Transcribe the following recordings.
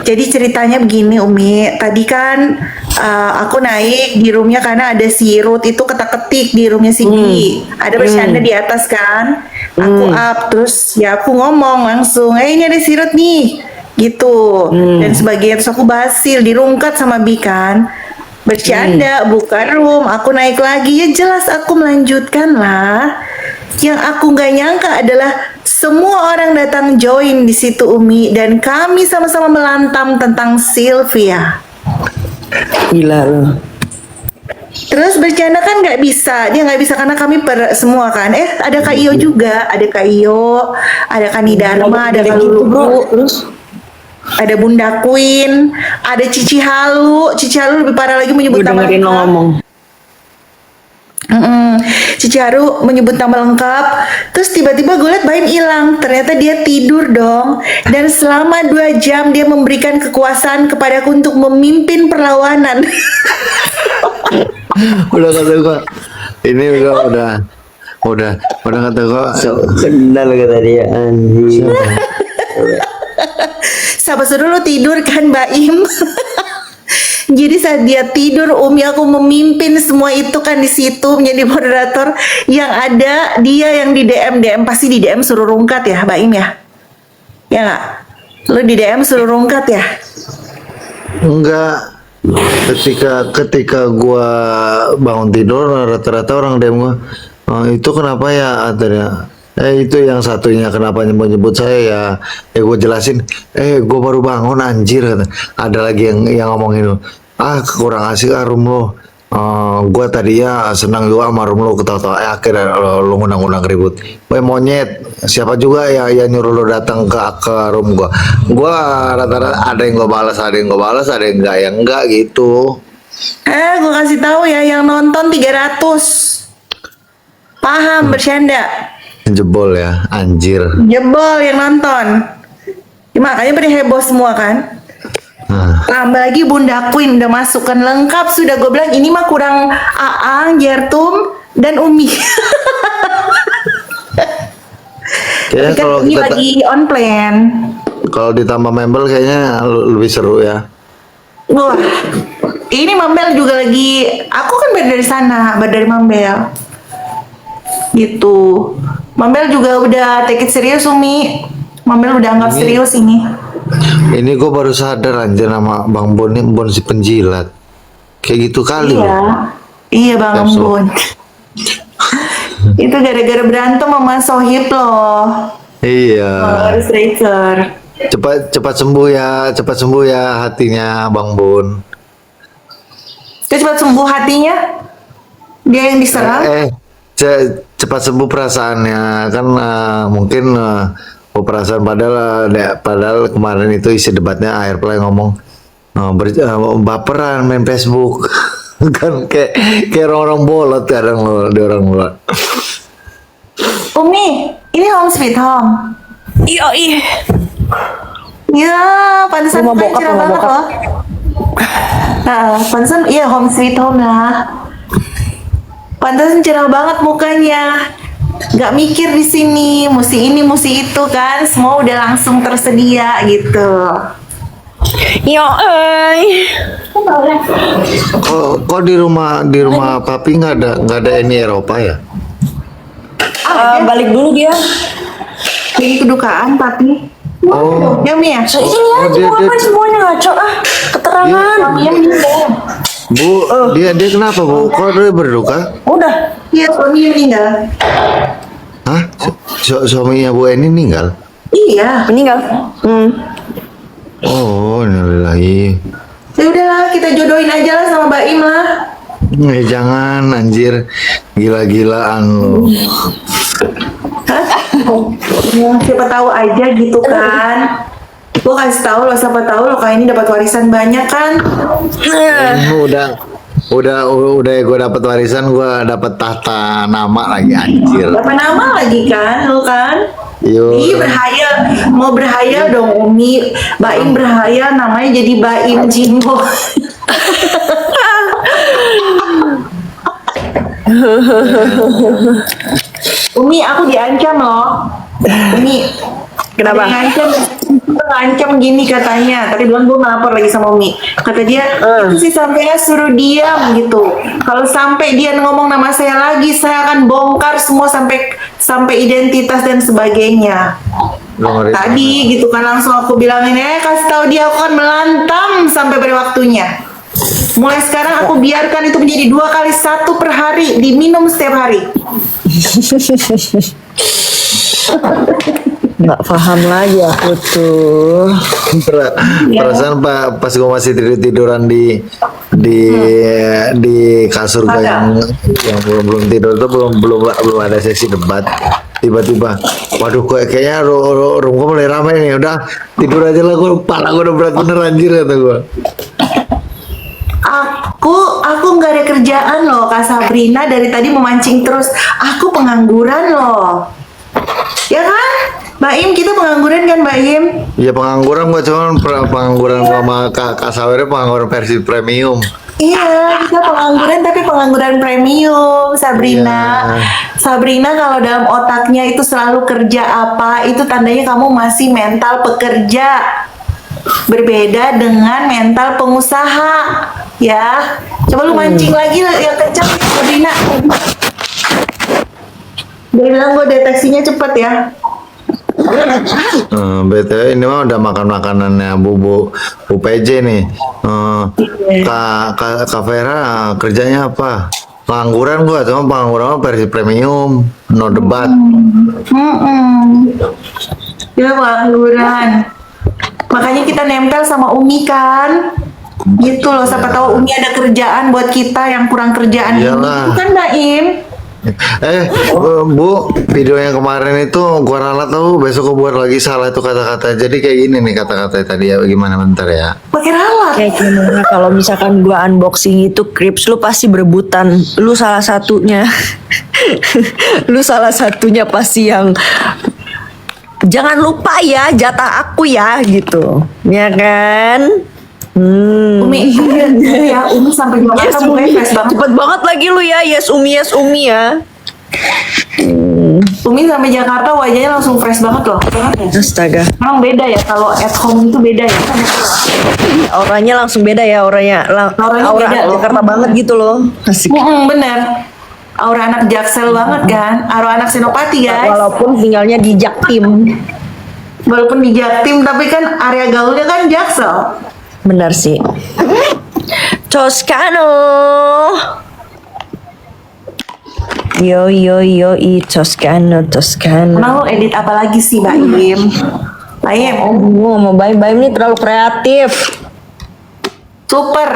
Jadi ceritanya begini Umi, tadi kan aku naik di roomnya karena ada si Ruth itu ketak-ketik di roomnya si Bi. Ada bercanda di atas kan. Aku up terus ya aku ngomong langsung, ini ada si Ruth nih. Gitu. Dan sebagian terus aku basil dirungkat sama Bi kan. Bercanda, buka room, aku naik lagi ya jelas aku melanjutkan lah. Yang aku nggak nyangka adalah semua orang datang join di situ Umi dan kami sama-sama melantam tentang Sylvia. Gila loh. Terus bercanda kan nggak bisa, dia nggak bisa karena kami semua kan. Ada Kak Iyo juga, ada Kak Iyo, ada Kani Dharma, ada Kak gitu, bro. Lulu, Terus ada Bunda Queen, ada Cici Halu. Cici Halu lebih parah lagi menyebut gue nama dengerin lo lengkap. ngomong. Cici Haru menyebut nama lengkap. Terus tiba-tiba gue liat Baim hilang. Ternyata dia tidur dong. Dan selama 2 jam dia memberikan kekuasaan kepadaku untuk memimpin perlawanan. Udah kata gua, ini udah kata gua. So kenal kata dia anjing. Sabar dulu tidur kan Baim. Jadi saat dia tidur Umi aku memimpin semua itu kan di situ menjadi moderator. Yang ada dia yang di DM pasti di DM suruh rungkat ya Baim ya. Ya nggak? Lu di DM suruh rungkat ya? Enggak. Ketika gua bangun tidur rata-rata orang DM gua, itu kenapa ya adanya itu yang satunya kenapa nyebut saya ya gue jelasin gue baru bangun anjir kata. Ada lagi yang ngomongin kurang asik room lo. Gue tadi ya senang juga sama room lo ketawa-tawa akhirnya lo ngundang-ngundang ribut. Monyet siapa juga ya yang nyuruh lo datang ke room gue rata-rata ada yang gue balas ada yang enggak gitu. Gue kasih tahu ya yang nonton 300. Paham bercanda. Jebol ya anjir. Jebol yang nonton. Ya, makanya pada heboh semua kan. Tambah lagi Bunda Queen udah masuk kan lengkap sudah gue bilang ini mah kurang Aang, Jertum dan Umi. Kayaknya kan kalau ini kita lagi on plan. kalau ditambah member kayaknya lebih seru ya. Wah, ini Mambel juga lagi. Aku kan baru dari sana, baru dari Mambel. Gitu. Mambel juga udah take it serius Umi. Mambel udah anggap serius ini. Ini gue baru sadar anjir nama Bang Bon ini Bon si penjilat. Kayak gitu kali Iya. loh. Iya Bang That's Bon. Itu gara-gara berantem sama Sohib loh. Iya. Harus racer. Cepat sembuh ya hatinya Bang Bon. Dia cepat sembuh hatinya. Dia yang diserang. Cepat sembuh perasaannya kan mungkin perasaan padahal kemarin itu isi debatnya Airplay ngomong baperan main Facebook kan kayak orang bolot kadang di orang bolot. Umi, ini Home Sweet Home. Iya. Ya, pantesan Rumah bokap, cerah rumah banget bokap. loh. Pantesan iya Home Sweet Home lah. Pantesan cerah banget mukanya. Gak mikir di sini, mesti ini, mesti itu kan. Semua udah langsung tersedia gitu. Iya. Kok di rumah papi nggak ada ini Eropa ya? Balik dulu dia. Lagi kedukaan papi. Oh. Ya Mi ya? Ini aja apa semuanya ngaco keterangan. Suaminya meninggal. Bu, dia kenapa Bu? Kok dia berduka? Udah. Iya suaminya meninggal. Hah? Suaminya Bu Eni meninggal? Iya. Meninggal. Oh, innalillahi. Ya udahlah kita jodohin aja lah sama Mbak Im lah. Jangan anjir, gila-gilaan lo. Ya, siapa tahu aja gitu kan. Gue kasih tahu lo, siapa tahu lo kayak ini dapat warisan banyak kan. Udah gue dapat warisan, gue dapat tahta nama lagi anjir. Dapat nama lagi kan lo kan. Yo. Ih berhayal, mau berhayal dong Umi. Baim berhayal namanya jadi Baim Jimbo. Umi aku diancam loh. Umi Kenapa? ada yang ngancam Ngancam gini katanya, tapi bilang gue ngelapor lagi sama Umi. Kata dia, itu sih sampai suruh diam gitu. Kalau sampai dia ngomong nama saya lagi, saya akan bongkar semua sampai identitas dan sebagainya. Tadi gitu kan langsung aku bilangin, kasih tahu dia aku akan melantang sampai pada waktunya. Mulai sekarang aku biarkan itu menjadi 2 kali 1 per hari, diminum setiap hari. Nggak paham lagi aku tuh. Perasaan pas gue masih tiduran di kasur gue yang belum tidur itu belum ada sesi debat. Tiba-tiba, waduh kayaknya room gue mulai ramai nih. Udah tidur aja lah, kepala gue udah berat bener anjir kata gue. Aku nggak ada kerjaan loh, Kak Sabrina, dari tadi memancing terus. Aku pengangguran loh, ya kan? Mbak Im, kita pengangguran kan Mbak Im? Ya pengangguran gue, cuman pengangguran sama Kak Sawernya pengangguran versi premium. Iya, kita pengangguran tapi pengangguran premium, Sabrina. Iya. Sabrina kalau dalam otaknya itu selalu kerja apa, itu tandanya kamu masih mental pekerja. Berbeda dengan mental pengusaha, ya. Coba lu mancing lagi yang kencang, Sabrina. Dia bilang gue deteksinya cepet ya. BTW ini mah udah makan makanannya Bu PJ nih. Kak Vera kerjanya apa? Pengangguran gua, cuma pengangguran versi premium, no debat. Dia pengangguran. Makanya kita nempel sama Umi kan. Gitu loh, siapa tahu Umi ada kerjaan buat kita yang kurang kerjaan ini. Iyalah. Bukan Mbak Im? Bu, video yang kemarin itu gua ralat tuh, besok gua buat lagi salah itu kata-kata. Jadi kayak gini nih kata-kata tadi ya, gimana bentar ya. Pakai ralat. Kayak gimana kalau misalkan gua unboxing itu Crips, lu pasti berebutan. Lu salah satunya. Lu salah satunya pasti yang jangan lupa ya jatah aku ya gitu. Ya kan? Umi, ya Umi sampai Jakarta Yes, mukanya Umi. fresh banget. Cepet banget lagi lu ya. Yes Umi ya. Umi sampai Jakarta wajahnya langsung fresh banget loh. Astaga. Emang beda ya kalau at home itu beda ya. Auranya langsung beda ya auranya. Auranya Aura beda loh. Jakarta banget gitu loh. Asik. Bener. Aura anak Jaksel banget kan. Aura anak Senopati guys. Walaupun tinggalnya di Jaktim. Walaupun di Jaktim tapi kan area gaulnya kan Jaksel. Benar sih. Toscano. Yo Toscano. Emang lo edit apa lagi sih Mbak Im? Mbak Im, Mau Baim ini terlalu kreatif. super.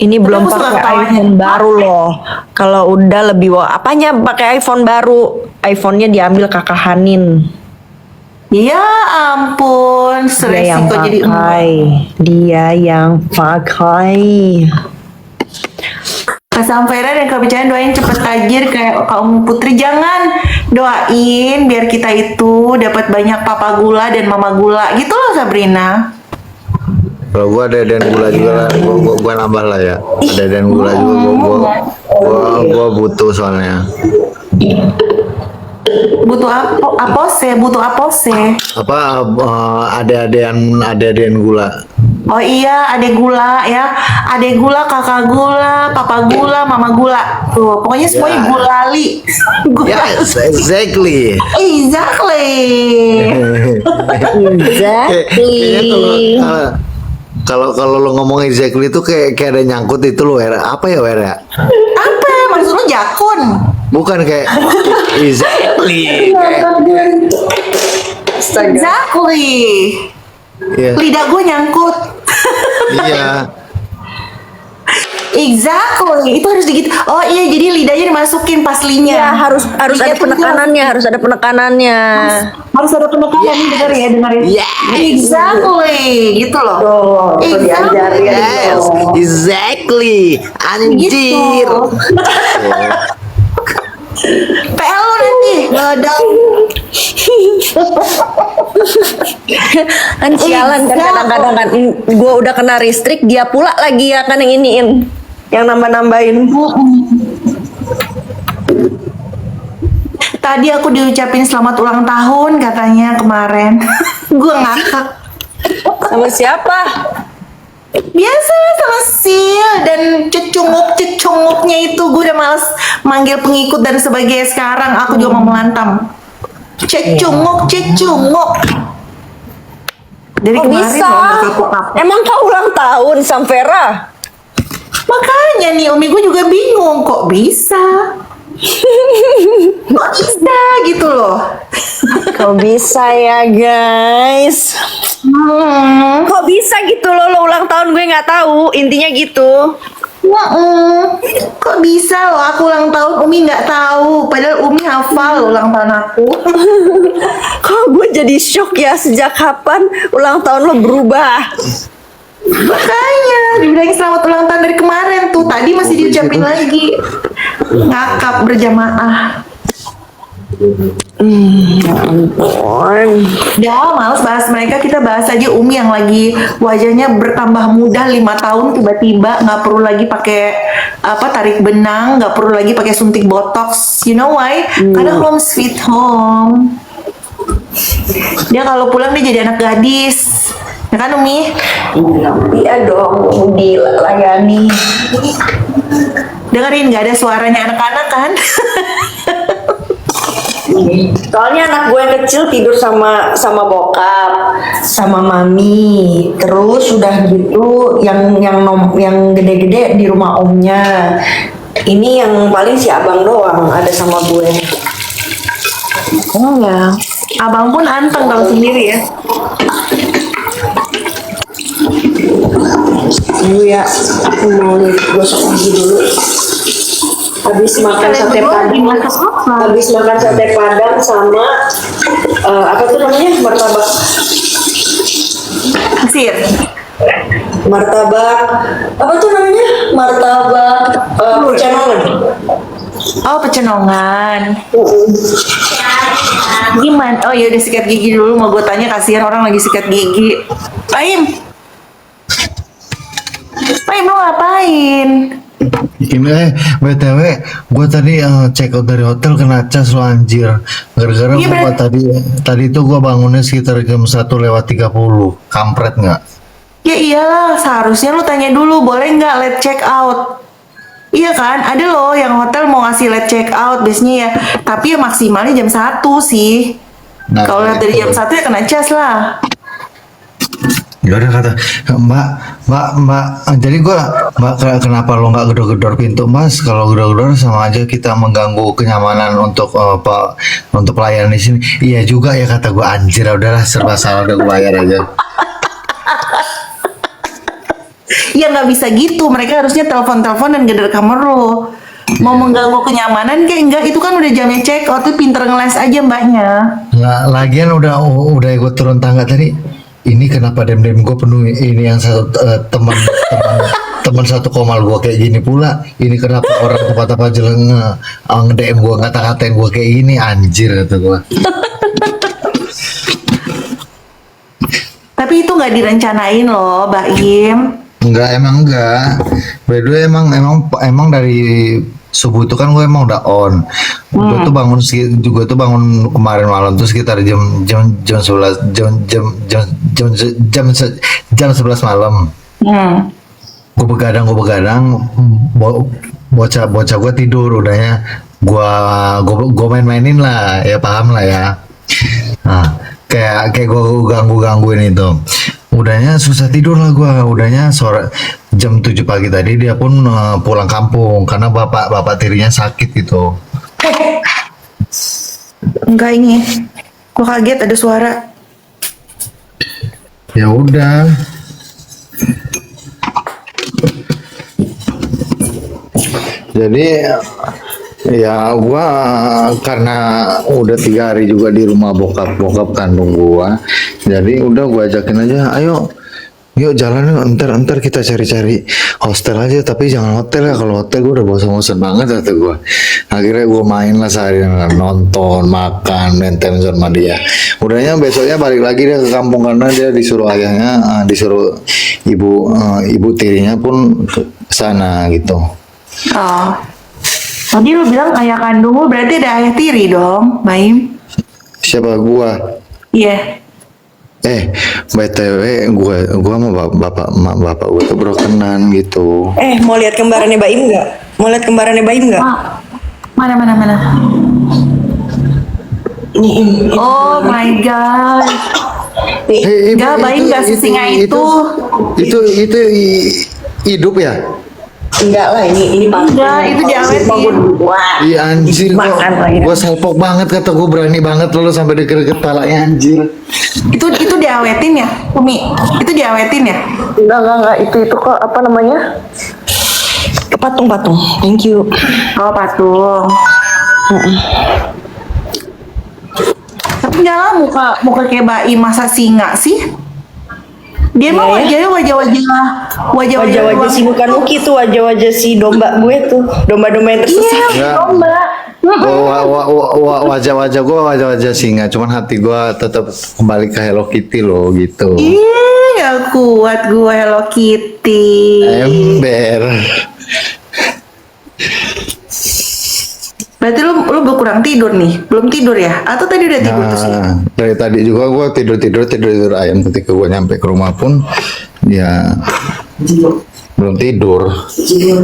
Ini belum aku suka pakai ketawanya. iPhone baru loh. Kalau udah lebih apanya pakai iPhone baru? iPhone-nya diambil kakak Hanin. Ya ampun, Dia yang seresiko jadi pakai. Dia yang pakai. Kak Samvera dan Kak Bicayan doain cepet tajir kayak Kak Umu Putri. Jangan doain biar kita itu dapat banyak papa gula dan mama gula. Gitu loh Sabrina. Kalau gua ada dan gula juga lah, gua nambah lah ya. Ada dan gula juga, gua butuh soalnya. Butuh apose, butuh apose. Apa ada gula. Oh iya, adek gula ya. Adek gula, kakak gula, papa gula, mama gula. Tuh, pokoknya semuanya Ya. gulali. Yes, exactly. Exactly. Exactly. Kalau lo ngomong exactly itu kayak ada nyangkut itu lo Wera. Apa ya Wera? Apa? Maksud lu jakun? Bukan kayak exactly. Exactly. Iya. Lidah gue nyangkut. Iya. Exactly. Itu harus digigit. Oh iya, jadi lidahnya dimasukin pas linya. Ya harus ada Lidah tuh penekanannya, harus ada penekanannya. harus ada penekanan nih, dengar ya, dengar ya. Yes. Exactly. Gitu loh. Exactly. Yes, exactly. Anjir. Gitu. PL lu nanti ngeledang. Kan sialan kan kadang-kadang kan gue udah kena listrik, dia pula lagi ya kan yang iniin, yang nambah-nambahin. tadi aku diucapin selamat ulang tahun katanya kemarin. Gue ngakak. Sama siapa? Biasa sama Sil dan cecunguk-cecunguknya itu. Gue udah males manggil pengikut dan sebagainya. Sekarang aku juga mau melantam. Cecunguk. Dari Kok kemarin bisa? loh nggak kapok-kapok. Emang kau ulang tahun, Samvera? Makanya nih Umi gue juga bingung kok bisa. Kok bisa gitu loh. Kok bisa ya, guys? Kok bisa gitu loh, lo ulang tahun gue nggak tahu. Intinya gitu. Kok bisa loh aku ulang tahun Umi nggak tahu. Padahal Umi hafal ulang tahun aku. Kok gue jadi shock ya, sejak kapan ulang tahun lo berubah? Makanya dibilangin selamat ulang tahun dari kemarin tuh. Tadi masih diucapin lagi. Ngakak berjamaah. Ya ampun. Udah males bahas mereka, kita bahas aja Umi yang lagi wajahnya bertambah muda 5 tahun tiba-tiba nggak perlu lagi pakai tarik benang, nggak perlu lagi pakai suntik botox. You know why? Karena home sweet home. Dia kalau pulang dia jadi anak gadis. Ya kan Umi? Iya dong, dilayani. Dengerin nggak ada suaranya anak-anak kan? Soalnya anak gue yang kecil tidur sama bokap, sama mami. Terus udah gitu yang gede-gede di rumah omnya. Ini yang paling si abang doang ada sama gue. Oh ya, abang pun anteng tahu sendiri ya. Dulu ya, aku mau gosok gigi dulu. Habis makan Kalian sate berdua padang, lagi masak apa? habis makan sate padang sama apa tuh namanya, Mesir. martabak apa tuh namanya, martabak pecenongan. Oh pecenongan. Gimana? Oh ya udah sikat gigi dulu. Mau gue tanya, kasihan orang lagi sikat gigi. Paim lo ngapain? Ini BTW, gue tadi check out dari hotel kena cas lo anjir. Gara-gara Iya, gua tadi tuh gue bangunnya sekitar jam 1:30. Kampret nggak? Ya iyalah, seharusnya lu tanya dulu boleh nggak late check out. Iya kan, ada loh yang hotel mau ngasih late check out biasanya ya. Tapi ya maksimalnya jam 1 sih. Nah, Kalau lihat dari itu. jam 1 ya kena cas lah. Ya udah kata Mbak, jadi Mbak kenapa lo nggak gedor-gedor pintu Mas? Kalau gedor-gedor sama aja kita mengganggu kenyamanan untuk untuk pelayanan di sini. Iya juga ya kata gue, anjir udahlah serba salah, udah gue bayar aja. Ya nggak bisa gitu, mereka harusnya telepon-telepon dan gedor kamar lo. Mau mengganggu kenyamanan kayak enggak, itu kan udah jamnya check out, tuh pinter ngeles aja mbaknya. Nah, lagian udah gue turun tangga tadi. Ini kenapa dem gue penuh, ini yang satu teman satu komal gue kayak gini pula. Ini kenapa orang tempat apa jeleng nge-DM gue, ngata-ngatain gue kayak gini, anjir kata gue. Tapi itu nggak direncanain loh, Mbak Im. Emang enggak. By the way, emang dari subuh itu kan gue emang udah on. Gue tuh bangun kemarin malam tuh sekitar jam 11 jam 11 malam. Gue begadang bocah gue tidur, udahnya gue mainin lah, ya paham lah ya. Nah, kayak gue gangguin itu. Udahnya susah tidur lah gue. Udahnya sore jam 7 pagi tadi dia pun pulang kampung karena bapak tirinya sakit gitu. Enggak ini. Gue kaget ada suara. Ya udah. Jadi ya gua karena udah 3 hari juga di rumah bokap kandung gua, jadi udah gua ajakin aja, ayo yuk jalan yuk, ntar kita cari hostel aja, tapi jangan hotel ya, kalau hotel gua udah bosan banget kata gua. Akhirnya gua main lah seharian, nonton, makan, nonton sama dia. Udahnya besoknya balik lagi dia ke kampung karena dia disuruh ayahnya, disuruh ibu tirinya pun ke sana gitu. Oh. Tadi lu bilang ayah kandung lu, berarti ada ayah tiri dong, Baim? Siapa gua? Iya. BTW gua sama bapak gua tuh berkenan gitu. Mau lihat kembarannya Baim nggak? Mau lihat kembarannya Baim nggak? Ah, mana? Ini. Oh my god. Enggak, Baim nggak sesinga itu. Itu hidup ya? Enggak lah, ini Enggak, itu diawetin. Wah. Iya anjir, Makan lagi. gue salpok banget, kata gue berani banget lo sampai deket kepalanya anjir. Itu diawetin ya, Umi? Itu diawetin ya? Enggak, itu kok apa namanya? Patung. Thank you. Oh, patung. Tapi enggak lah, muka kayak Baim masa singa sih? Dia mah Iya ya. Wajah-wajah si bukan Uki tuh, wajah-wajah si domba gue tuh, domba-domba yang tersesat. Enggak. domba. Wajah-wajah gue wajah-wajah singa, cuman hati gue tetap kembali ke Hello Kitty loh gitu. Ih, gak kuat gue Hello Kitty. Ember. Berarti lu kurang tidur nih? Belum tidur ya? Atau tadi udah tidur tuh sih? Nah, dari tadi juga gue tidur ayam. Ketika gue nyampe ke rumah pun ya belum tidur.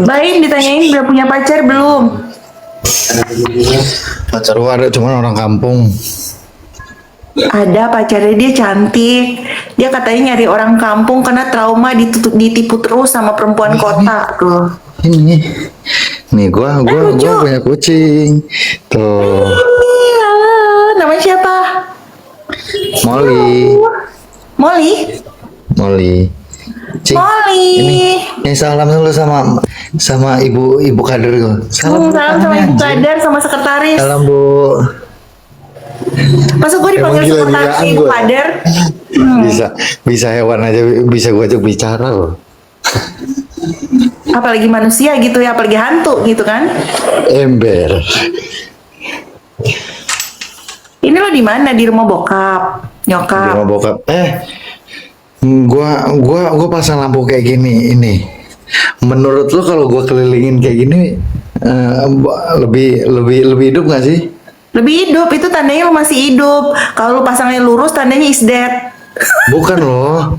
Baim ditanyain udah punya pacar belum? Pacar gue ada, cuman orang kampung. Ada, pacarnya dia cantik. Dia katanya nyari orang kampung karena trauma ditipu terus sama perempuan kota tuh. Nih gua lucu. punya kucing tuh, Halo, namanya siapa? Molly. Cing, Molly. ini salam dulu sama ibu kader gua. Salam sama ibu kadar sama sekretaris. Salam Bu. Masa gue dipanggil Emang sekretaris gila-gilaan ibu gua. kadar? Bisa hewan aja bisa gua ajak bicara loh. Apalagi manusia gitu ya, apalagi hantu gitu kan? Ember. Ini lo di mana? Di rumah bokap, nyokap. Sama bokap. Gua pasang lampu kayak gini ini. Menurut lo kalau gua kelilingin kayak gini lebih hidup gak sih? Lebih hidup, itu tandanya lo masih hidup. Kalau lo pasangnya lurus, tandanya is dead. Bukan loh,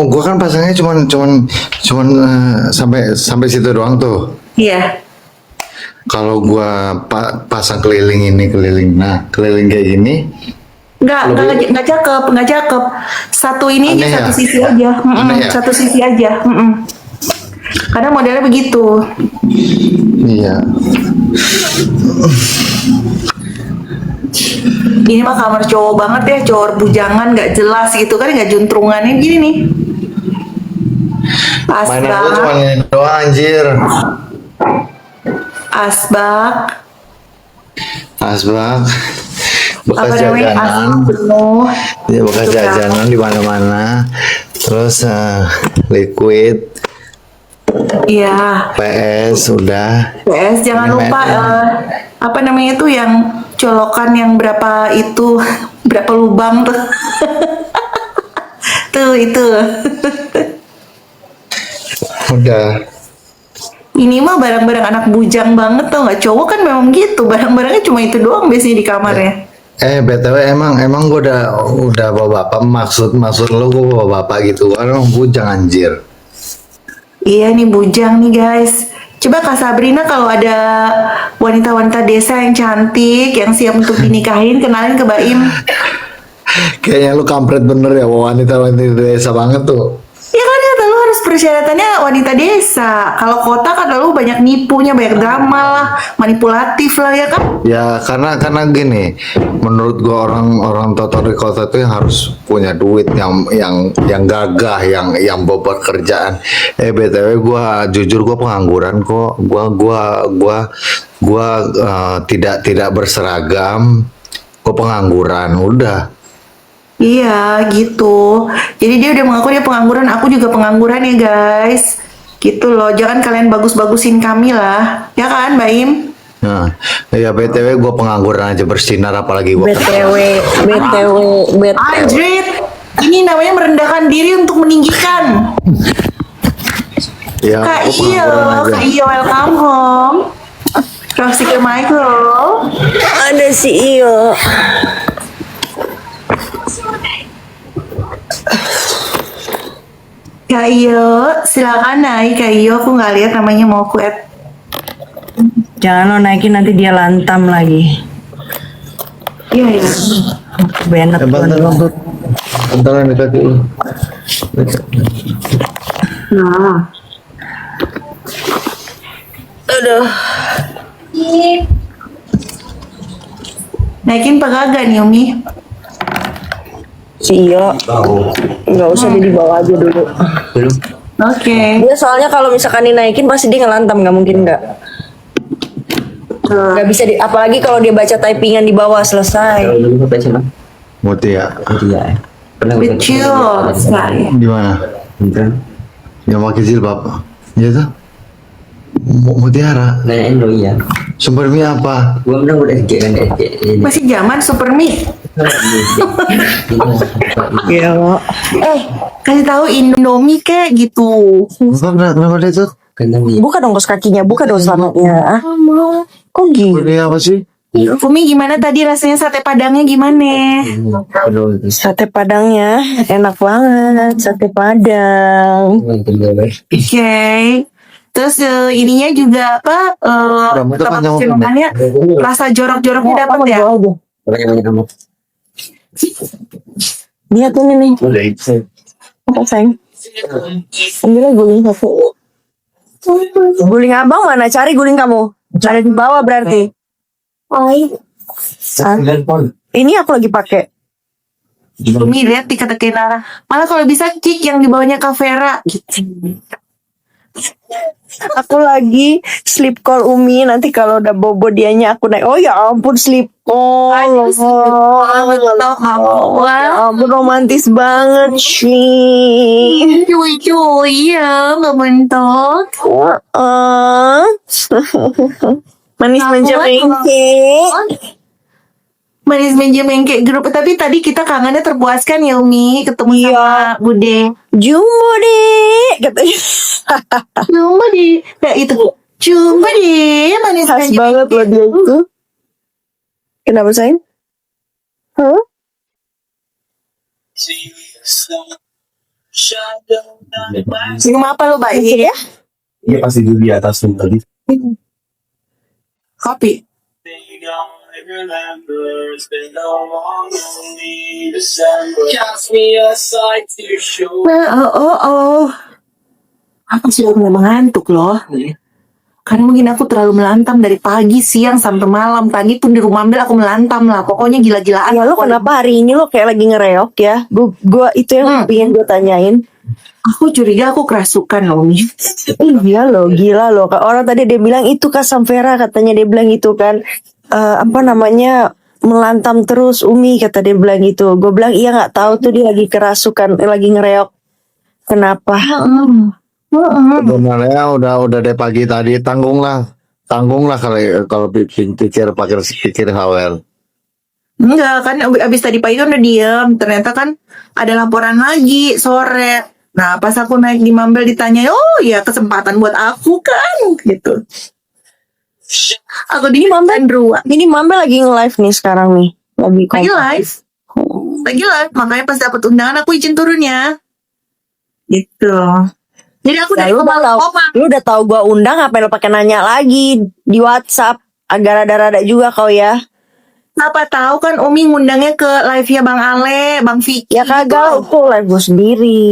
gua kan pasangnya cuman sampai situ doang tuh. Iya. Kalau gua pasang keliling kayak gini, Nggak cakep. Satu ini Aneh aja, satu ya? sisi aja. Aneh ya? Satu sisi aja. Kadang modelnya begitu. iya. Ini mah kamar cowok banget ya, cowok bujangan nggak jelas gitu kan, nggak juntrungannya gini nih. Mainan gua cuma Asbak, ini doang anjir. Asbak, bekas apa namanya, jajanan. asbak penuh. Ya bekas Itu kan. jajanan di mana-mana. Terus liquid, Iya. PS udah. PS jangan Ini lupa apa namanya tuh yang colokan yang berapa itu berapa lubang tuh. Tuh itu. Udah. Ini mah barang-barang anak bujang banget tau nggak, cowok kan memang gitu, barang-barangnya cuma itu doang biasanya di kamarnya. BTW emang gue udah bawa bapak, maksud lo gue bawa bapak gitu, karena bujang anjir. Iya nih bujang nih guys. Coba Kak Sabrina kalau ada wanita-wanita desa yang cantik, yang siap untuk dinikahin, kenalin ke Baim. Kayaknya lu kampret bener ya, wanita desa banget tuh. Ya kan kata lu harus persyaratannya wanita desa. Kalau kota kan lu banyak nipunya, banyak drama lah, manipulatif lah ya kan? Ya karena gini, menurut gua orang totor di kota tuh yang harus punya duit, yang gagah, yang bobot kerjaan. BTW gua jujur gua pengangguran kok. Gua tidak berseragam. Gua pengangguran udah. Iya gitu. Jadi dia udah mengaku dia pengangguran, aku juga pengangguran ya guys. Gitu loh, jangan kalian bagus-bagusin kami lah. Ya kan Baim? Nah, ya BTW gue pengangguran aja bersinar, apalagi gue BTW. Anjrit, ini namanya merendahkan diri untuk meninggikan. ya Kak gua Iyo, pengangguran aja. Kak Iyo welcome home. Roxy ke Michael. Ada si Iyo. Kak Iyo, silakan naik Kak Iyo. Aku nggak lihat namanya mau aku add. Jangan lo naikin nanti dia lantam lagi. Iya ya. Benet Bentar, tuh. bentar nih kaki lu. Nah. Aduh. Naikin apa kagak nih Umi? Si Iyo. Nggak usah dia di bawah aja dulu. Oke. Dia soalnya kalau misalkan dinaikin pasti dia ngelantam, nggak mungkin nggak. Nggak bisa apalagi kalau dia baca typingan di bawah selesai. Mutia. Lucu sekali. Di mana? Yang pakai jilbab. Iya tuh. Mutiara. Nanyain lo iya. Sumber mie apa? Gua bilang udah SD kan SD. Masih zaman Super Mie. Iya. Kasih tahu Indomie kayak gitu. Kenapa dia tuh? Kentang dia. Buka dong kos kakinya, buka dong selamanya. Kok gitu? Ini apa sih? Umi gimana tadi rasanya sate padangnya gimana? Aduh itu. Sate padangnya enak banget, sate padang. Oke. Terus ininya juga apa? Rambutnya panjang makannya rasa jorok-joroknya dapat ya? Banyak kamu. Lihat ini nih. Apa sayang? Ambilnya guling satu. Guling abang mana? Cari guling kamu. Ada di bawah berarti. Ini aku lagi pakai. Umi lihat dikata-katain Nara. Malah kalau bisa kick yang di bawahnya Kavera gitu. Aku lagi sleep call Umi. Nanti kalau udah bobo dianya aku naik. Oh ya ampun sleep call. Tahu kamu. Ya ampun romantis banget sih. Cuy ya, nggak bentuk. Manis manja mengke. Manis menjemengke grup. Tapi tadi kita kangennya terpuaskan ya Umi. Ketemu sama Bude. Jumbo deh katanya. Cuma di ya itu cuma di manis Khas banget loh dia itu. Kenapa sayang? Hah? Minum apa lo Mbak? Ya? Dia pasti dulu di atas tuh tadi. Kopi. Oh. Aku sudah mulai mengantuk loh. Karena mungkin aku terlalu melantam dari pagi, siang, sampai malam. Tadi pun di rumah Ambil aku melantam lah. Pokoknya gila-gilaan. Ya lo kenapa hari ini lo kayak lagi ngereok ya? Gua itu yang pengen gue tanyain. Aku curiga aku kerasukan loh Mi. Iya lo, gila lo. Orang tadi dia bilang itu Kak Samvera katanya dia bilang itu kan apa namanya melantam terus Umi kata dia bilang gitu. Gue bilang iya nggak tahu tuh dia lagi kerasukan, lagi ngereok. Kenapa? Sebenarnya udah dari pagi tadi tanggung lah kalau pikir Hawel. Enggak kan abis tadi pagi kan udah diem. Ternyata kan ada laporan lagi sore. Nah pas aku naik di Mambel ditanya, oh ya kesempatan buat aku kan gitu. Aku di Mambel Ini Mambel lagi nge-live nih sekarang nih. lagi live. Makanya pas dapat undangan aku izin turun ya. Gitu. Jadi aku dari lu udah tahu gua undang ngapain lo pakai nanya lagi di WhatsApp agar rada-rada juga kau ya. Siapa tahu kan Umi ngundangnya ke live-nya Bang Ale, Bang Vicky. Ya kagak aku live gue sendiri.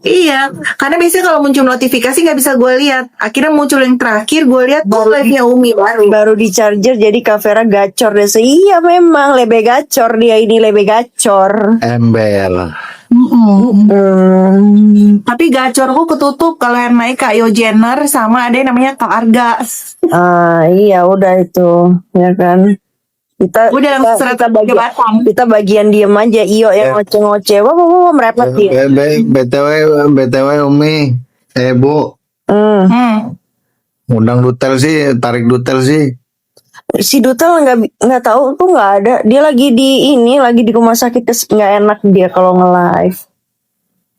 Iya, karena biasanya kalau muncul notifikasi nggak bisa gue lihat. Akhirnya muncul yang terakhir gue lihat tuh live-nya Umi Baru di charger jadi Kavera gacor deh. Iya memang lebe gacor dia ini lebe gacor. Embel. Tapi gacorku ketutup kalau yang naik Kak Yo Jenner sama ada yang namanya Kak Arga. Iya udah itu ya kan. Udah Kita bagian diem aja Iyo yang ngoceh-ngoceh. Wah merepet dia. BTW Umi, Bu, undang Dutel sih, tarik Dutel sih. Si Dutel nggak tahu tuh nggak ada. Dia lagi di rumah sakit nggak enak dia kalau nge-live.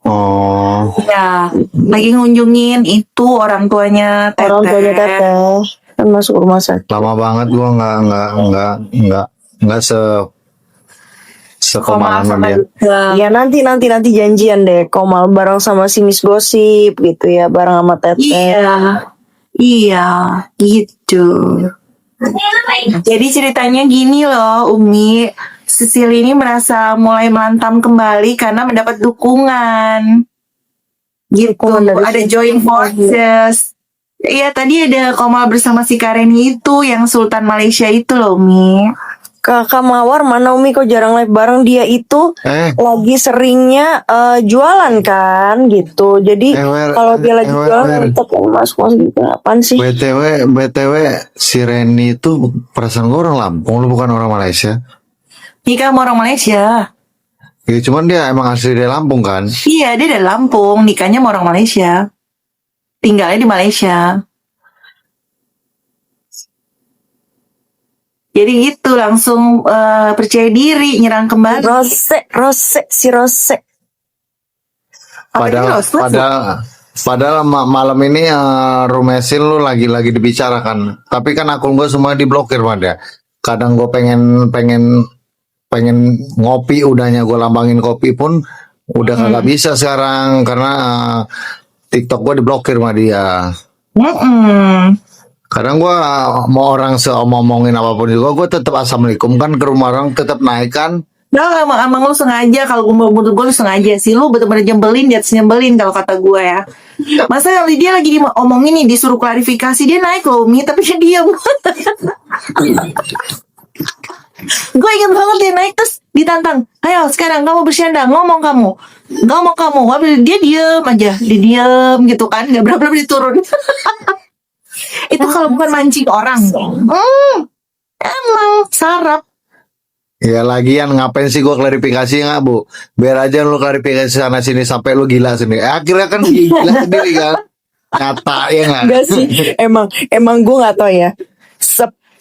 Oh. Ya, lagi ngunjungin itu orang tuanya Teteh. kan masuk rumah sakit. Lama banget gua nggak sekemaran sama dia. Ya nanti janjian deh Komal bareng sama si Miss Gosip gitu ya, bareng sama Teteh. Iya, gitu. Jadi ceritanya gini loh, Umi. Sisil ini merasa mulai melantam kembali karena mendapat dukungan. Gitu, Dukungan dari ada siapa? join forces. Iya, tadi ada Komal bersama si Kareni itu, yang Sultan Malaysia itu loh, Umi. Kakak Mawar mana Umi kok jarang live bareng, dia itu lagi seringnya jualan kan gitu. Jadi kalau dia lagi jualan tetap masuk gitu. Apaan sih? BTW si Reni itu perasaan gue orang Lampung, lu bukan orang Malaysia. Nikah sama orang Malaysia. Ya cuman dia emang asli dari Lampung kan. Iya, dia dari Lampung, nikahnya sama orang Malaysia. Tinggalnya di Malaysia. Jadi gitu, langsung percaya diri, nyerang kembali. Si Rose. Padahal malam ini Rumesil lu lagi dibicarakan. Tapi kan akun gue semua diblokir pada. Kadang gue pengen ngopi, udahnya gue lambangin kopi pun udah kagak bisa sekarang karena TikTok gue diblokir sama dia. Kadang gue mau orang seomongin apapun juga gue tetap assalamualaikum kan, ke rumah orang tetap naik kan. Nah, emang lu sengaja, kalau menurut gue lu sengaja sih, lu bener-bener nyebelin, di atas nyebelin kalau kata gue ya. Masa dia lagi diomongin nih, disuruh klarifikasi, dia naik loh Umi, tapi dia diam. Gue ingat banget dia naik terus ditantang, ayo sekarang kamu bercanda, ngomong kamu. Dia diem aja, dia diem gitu kan, gak berapa dia turun. Itu kalau bukan mancing orang dong. Emang sarap. Ya lagian ngapain sih gue klarifikasi nggak Bu? Biar aja lu klarifikasi sana sini sampai lu gila sendiri. Akhirnya kan gila sendiri kan. Nyata ya nggak? Enggak sih, emang gue nggak tahu ya.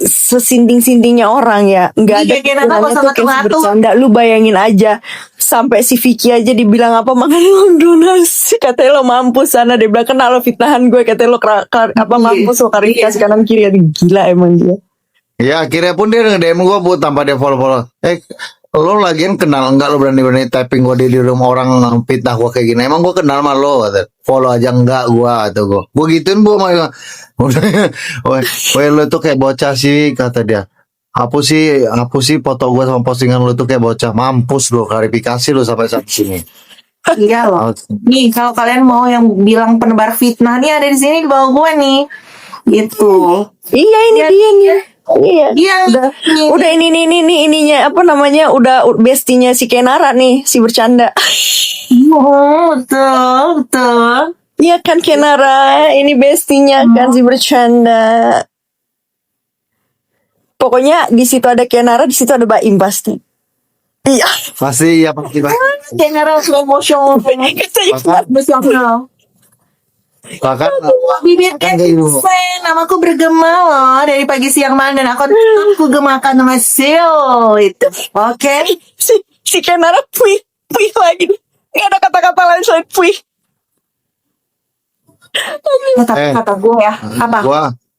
Sesinding-sindingnya orang ya, nggak ada Iya, kenapa pikirannya kok tuh kayak ngatur-ngatur? bercanda. Lu bayangin aja sampai si Vicky aja dibilang apa, makan uang donasi, katanya lo mampus sana, dia bilang kenal lo fitnahan gue, katanya lo mampus lo klarifikasi kanan kiri. Gila emang dia. Ya akhirnya pun dia nge-DM gue Bu tanpa dia follow. Lo lagian kenal enggak, lo berani typing gue di rumah orang fitnah gue kayak gini. Emang gue kenal sama lo, kata. Follow aja enggak gue, atau gue gituin Bu sama Weh lo tuh kayak bocah sih, kata dia. Hapus sih foto gue sama postingan lo tuh kayak bocah. Mampus lo, klarifikasi lo sampai saat sini. Iya loh. Nih kalau kalian mau yang bilang penebar fitnah nih, ada di sini di bawah gue nih. Gitu. Iya ini dia nih. Iya. Udah ininya apa namanya, udah bestinya si Kenara nih, si bercanda. Oh, betul. Iya kan Kenara, ini bestinya kan si bercanda. Pokoknya di situ ada Kenara, di situ ada Baim pasti. Iya. Pasti. General slow motion. Bahkan Bibir kan kayak gitu. namaku bergema loh dari pagi siang malam, dan aku gemakan nama Sil itu. Oke. Si Kenara puih lagi. Nggak ada kata-kata lain selain puih. Tapi kata gue ya, apa?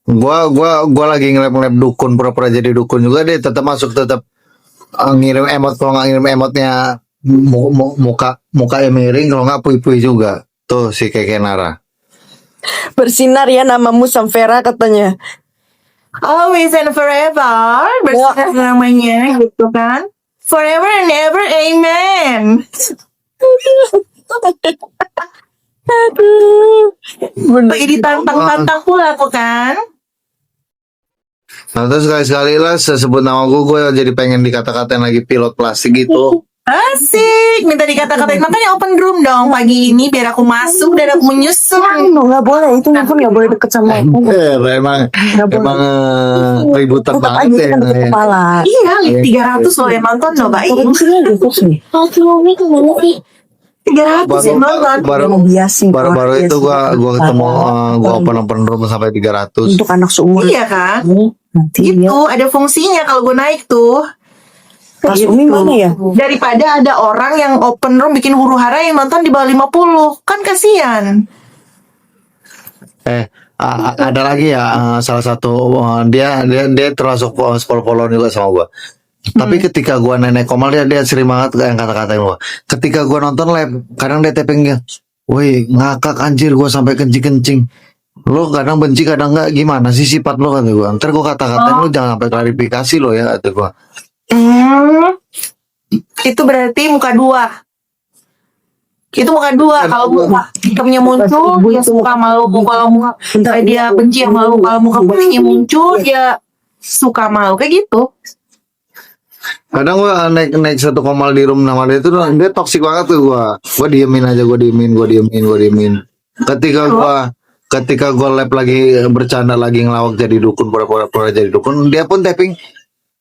Gua lagi ngelap dukun, pura-pura jadi dukun juga, dia tetap masuk, tetap ngirim emot. Kalau nggak ngirim emotnya muka yang miring, kalau nggak pui juga. Tuh si Kenara. Bersinar ya namamu Samvera katanya. Always and forever, bersinar namanya gitu kan. Forever and ever, amen. Aduh. Lagi ditantang-tantang pula aku kan. Nah terus sekali-sekali lah sebut nama gue jadi pengen dikata-katain lagi pilot plastik gitu. Asik, minta dikata-katain. Makanya open room dong pagi ini biar aku masuk dan aku menyusul. Nggak boleh, itu pun nggak boleh deket sama aku. Emang ributan Tetap aja banget kan deket ya. kepala. Iya, 300 loh yang nonton loh, Baik. 300 yang nonton. Baru itu gua ketemu gua open room sampai 300. Untuk anak seumur. Iya kan? Nanti Itu ada fungsinya kalau gue naik tuh. Mas Umi mana ya? Daripada ada orang yang open room bikin huru hara yang nonton di bawah 50. Kan kasihan. ada lagi ya salah satu dia termasuk follow juga sama gua. Tapi ketika gua nenek Komal dia sering banget yang kata-katain gua. Ketika gua nonton live, kadang dia tappingnya, woi ngakak anjir gua sampai kencing-kencing. Lo kadang benci kadang enggak, gimana sih sifat lo kata gua. Ntar gua kata-katain lo jangan sampai klarifikasi lo ya kata gua. Itu berarti muka dua. Itu muka dua. Kalau muka hitamnya muncul, dia suka malu. Kalau muka dia benci sama lu. Kalau muka putihnya muncul, dia suka malu. Kayak gitu. Kadang gua naik satu Komal di room nama dia itu dia toksik banget tuh gua diemin aja, gua diemin. Ketika gua live lagi bercanda lagi ngelawak jadi dukun, pura-pura jadi dukun, dia pun tapping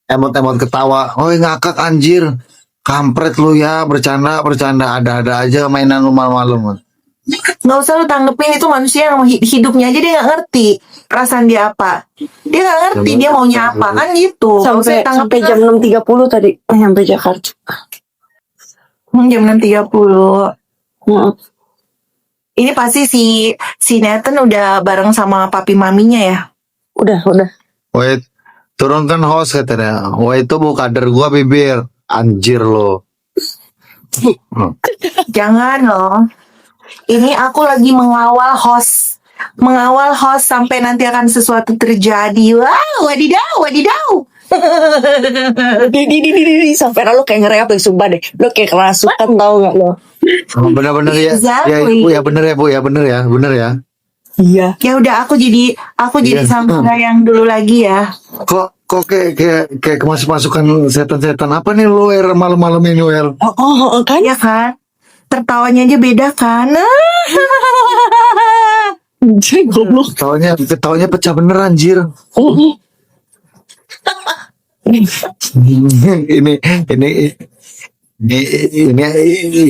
emot-emot ketawa, oi ngakak anjir, kampret lu ya, bercanda ada aja mainan lu malam-malam. Nggak usah lu tanggepin, itu manusia yang hidupnya aja dia nggak ngerti perasaan dia apa. Dia nggak ngerti dia maunya apa kan gitu. Nggak usah Sampai tanggepin. jam 6.30 tadi sampai Jakarta. Jam 6.30. Heeh. Ini pasti si Nathan udah bareng sama papi maminya ya. Udah. Woi turunkan host katanya, woi itu bu kader gua bibir, anjir lo. Jangan loh. Ini aku lagi mengawal host sampai nanti akan sesuatu terjadi. Wow, wadidaw. Di sampai lo kayak ngereap ya, sumpah deh. Lo kayak kerasukan tau gak lo? Bener-bener ya, Exactly. ya bener ya bu ya, bener ya. Iya. Ya udah aku jadi Iya. Samsara yang dulu lagi ya. Kok kayak kemasukan setan-setan apa nih lo malam-malam ini Wer? Oh, kan? Ya kan? Tertawanya aja beda kan? Goblok. Ketawanya pecah bener anjir.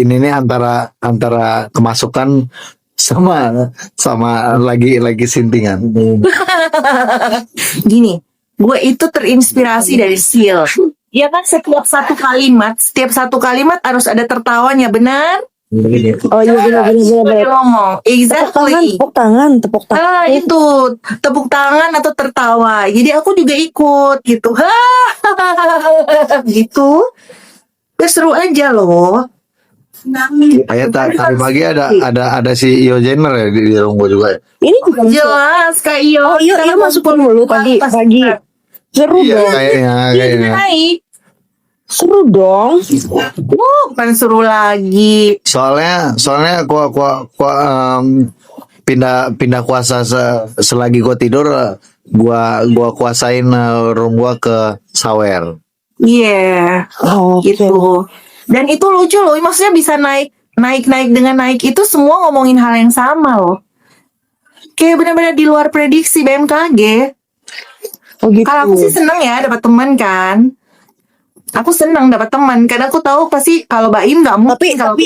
ini antara kemasukan sama lagi sintingan. Gini, gue itu terinspirasi dari Seal. Ya kan setiap satu kalimat harus ada tertawanya, benar? Oh iya benar. Dia ngomong, exactly. Tepuk tangan. Ah itu tepuk tangan atau tertawa. Jadi aku juga ikut gitu. Gitu. Ya seru aja loh. Kayak tadi pagi ada si Io Jenner ya di rumah gua juga. Ya. Ini juga Jelas Kak Iyo. Oh iya masuk dulu pagi. Seru Iya dong. kayaknya. Naik. Seru dong. Bukan seru lagi. Soalnya gua pindah kuasa selagi gua tidur gua kuasain room gua ke sawer. Iya. Oh, Gitu. Dan itu lucu loh. Maksudnya bisa naik dengan naik itu semua ngomongin hal yang sama loh. Kayak benar-benar di luar prediksi BMKG. Oh gitu. Kalau aku sih seneng ya dapat teman kan. Aku seneng dapat teman karena aku tahu pasti kalau Baim nggak mungkin kalau Tapi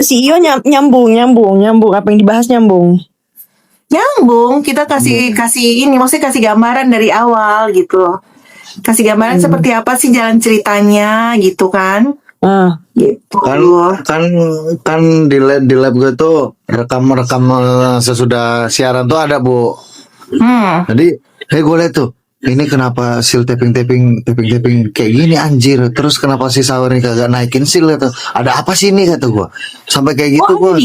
CEO nyambung apa yang dibahas nyambung. nyambung. Kita kasih ini maksudnya kasih gambaran dari awal gitu. Kasih gambaran seperti apa sih jalan ceritanya gitu kan. Gitu. Kan di lab gue tuh rekam sesudah siaran tuh ada bu. Jadi gue liat tuh ini kenapa seal tapping kayak gini anjir. Terus kenapa si Sawer ini kagak naikin seal gitu. Ada apa sih ini kata gue. Sampai kayak gitu gue.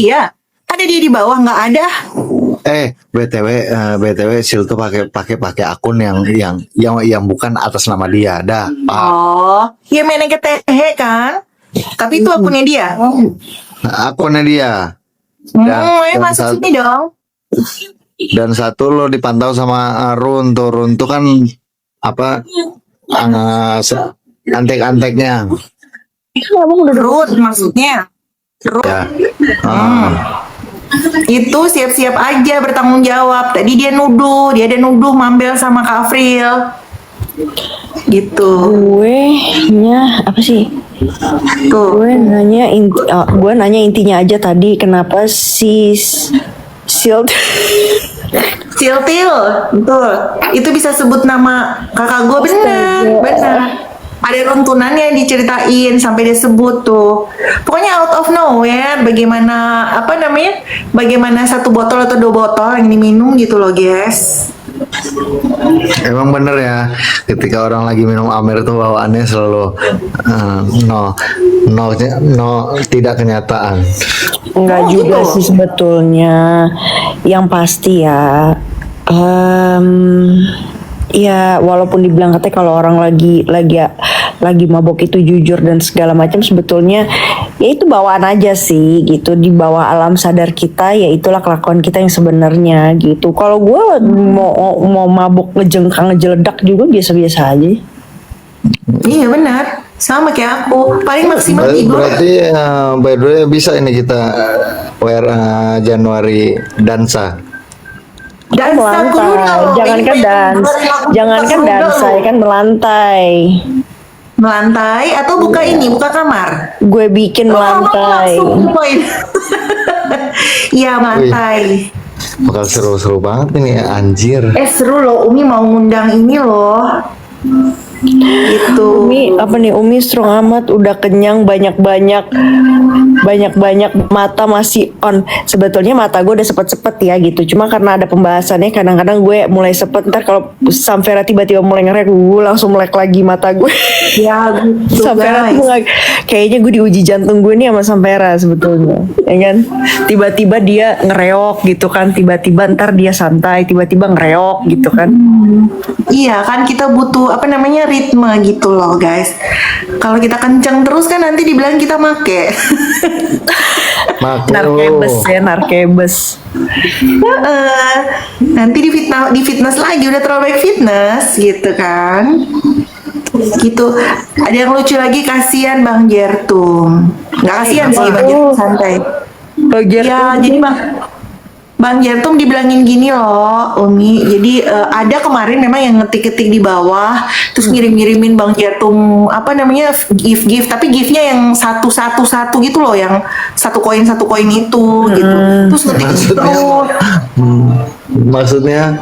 Ada dia di bawah nggak ada. BTW seal tuh pakai akun yang bukan atas nama dia. Dah. Oh, ya main ketehe kan. Tapi itu akunnya dia. Akunnya dia. Masuk sini dong. Dan satu lo dipantau sama Run tuh kan apa antek-anteknya Ruth maksudnya. Ruth. ya. Itu siap-siap aja bertanggung jawab. Tadi dia ada nuduh Mambel sama Kak Afril. Gitu. Apa sih? Tuh. Gue nanya intinya aja tadi kenapa si Shield Ciltil, betul. Itu bisa sebut nama kakak gue benar. ada runtunannya yang diceritain sampai dia sebut tuh. Pokoknya out of nowhere bagaimana apa namanya? Bagaimana satu botol atau 2 botol yang diminum gitu loh, guys. Emang bener ya, ketika orang lagi minum Amer tuh bawaannya selalu no, tidak kenyataan. Enggak Oh, juga gitu. sih sebetulnya. Yang pasti ya, ya walaupun dibilang katanya kalau orang lagi mabok itu jujur dan segala macam, sebetulnya ya itu bawaan aja sih gitu, di bawah alam sadar kita, ya itulah kelakuan kita yang sebenarnya gitu. Kalau gue mau mabok ngejengkang ngejeledak juga biasa-biasa aja. Iya benar, sama kayak aku. Paling maksimal tidur. Berarti by the way bisa ini kita wear Januari dansa. Dan jangankan dansa, ya kan melantai. melantai atau buka ini, buka kamar. Gue bikin melantai. Langsung poin. Iya melantai. Bakal seru-seru banget ini ya, anjir. Seru loh, Umi mau ngundang ini loh. Gitu. Umi apa nih, Umi strong amat, udah kenyang, banyak-banyak mata masih on. Sebetulnya mata gue udah sepet-sepet ya gitu, cuma karena ada pembahasannya kadang-kadang gue mulai sepet. Ntar kalau Samvera tiba-tiba mulai ngerek, gue langsung melek lagi mata gue. Ya gitu Samvera guys. tuh kayaknya gue diuji jantung gue nih sama Samvera sebetulnya, ya kan? Tiba-tiba dia ngereok gitu kan, tiba-tiba ntar dia santai, tiba-tiba ngereok gitu kan. Iya kan kita butuh apa namanya ritme gitu loh guys. Kalau kita kencang terus kan nanti dibilang kita make. Narkebes ya, narkebes. Heeh. Nanti di fitness lagi, udah terlalu baik fitness gitu kan. Gitu. Ada yang lucu lagi, kasihan Bang Jertum. Nggak kasihan sih, Bang Jertum santai. Ya jadi Bang Jertum dibilangin gini loh, Umi. Jadi ada kemarin memang yang ngetik-ketik di bawah, terus ngirim-ngirimin Bang Jertum apa namanya gift, tapi giftnya yang satu gitu loh, yang satu koin itu gitu. Terus ngetik terus. Maksudnya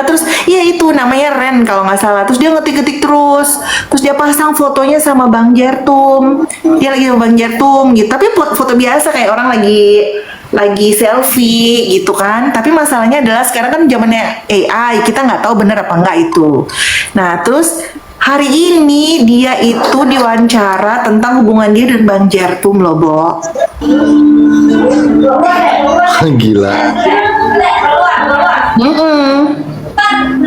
Terus ya itu namanya Ren kalau nggak salah. Terus dia ngetik-ngetik terus dia pasang fotonya sama Bang Jertum. Dia lagi sama Bang Jertum gitu. Tapi foto biasa kayak orang lagi selfie gitu kan. Tapi masalahnya adalah sekarang kan zamannya AI, kita nggak tahu bener apa enggak itu. Nah terus hari ini dia itu diwawancara tentang hubungan dia dan Bang Jertum loh, Bo. gila.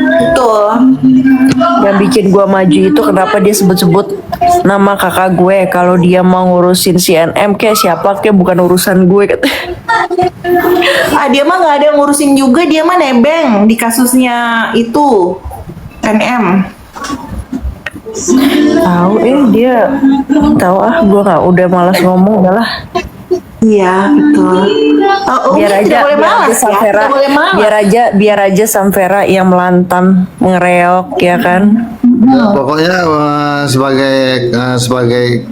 Betul. Yang bikin gua maju itu kenapa dia sebut-sebut nama kakak gue, kalau dia mau ngurusin CNM kayak siapa kayak bukan urusan gue kata. Dia mah nggak ada yang ngurusin juga, dia mah nebeng di kasusnya itu NM. Tahu dia tahu gua nggak, udah malas ngomong udahlah. Iya betul. Tidak boleh malas ya. Samvera, Tidak boleh malas. biar aja Samvera yang melantam ngereok ya kan. Pokoknya sebagai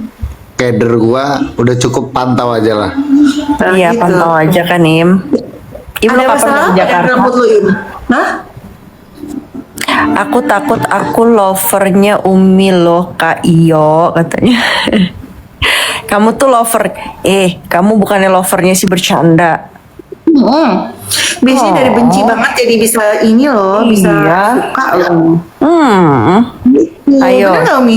kader gua udah cukup pantau aja lah. Iya gitu. pantau aja kan Im. Im Ada lo kapan masalah ke apa Jakarta? dengan rambut lu, Im? Hah? Aku takut aku lovernya Umi loh Kak Iyo katanya. Kamu tuh lover, kamu bukannya lovernya si bercanda. Biasanya dari benci banget jadi bisa ini loh, bisa Iya. suka loh. Ayo. Bener nggak, Umi?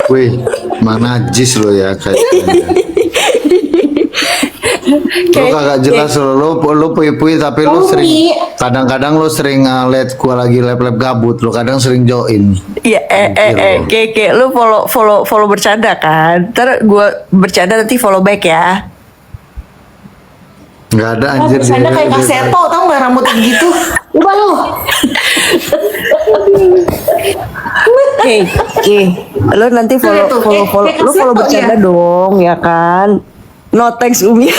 Wih, mana najis lo ya kayaknya. Lo kagak jelas lo pui-pui tapi lo sering kadang-kadang lo sering liat gua lagi lab gabut, lo kadang sering join. Iya, kayak lu follow bercanda kan. Ntar gue bercanda nanti follow back ya. Nggak ada anjir. Bercanda kayak kaseto, tau nggak rambut gitu? Ubah lu. Lu nanti follow lu follow bercanda dong ya kan. No thanks Umi.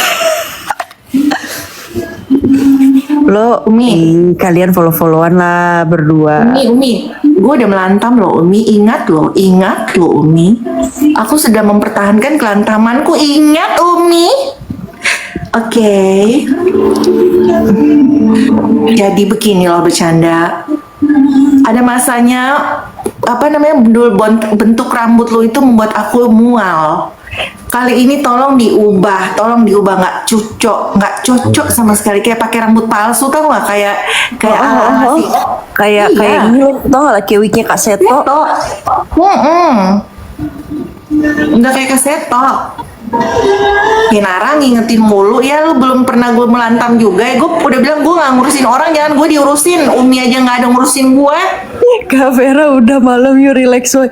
Lo Umi. kalian follow-followan lah berdua. Umi, gue udah melantam loh, Umi. Ingat loh, Umi. Aku sudah mempertahankan kelantamanku. Ingat, Umi. Oke. Jadi begini loh bercanda. Ada masanya apa namanya bentuk rambut lo itu membuat aku mual. Kali ini tolong diubah nggak cocok sama sekali kayak pakai rambut palsu tau nggak kayak ala sih. Kayak Iya. kayak gini lo tau gak lah kayak wignya Kak Seto. Seto. Udah kayak kaseto. Kinara ngingetin mulu ya, lu belum pernah gue melantam juga ya. Gue udah bilang gue gak ngurusin orang, jangan gue diurusin. Umi aja gak ada ngurusin gue. Kak Vera udah malam yuk relax woy.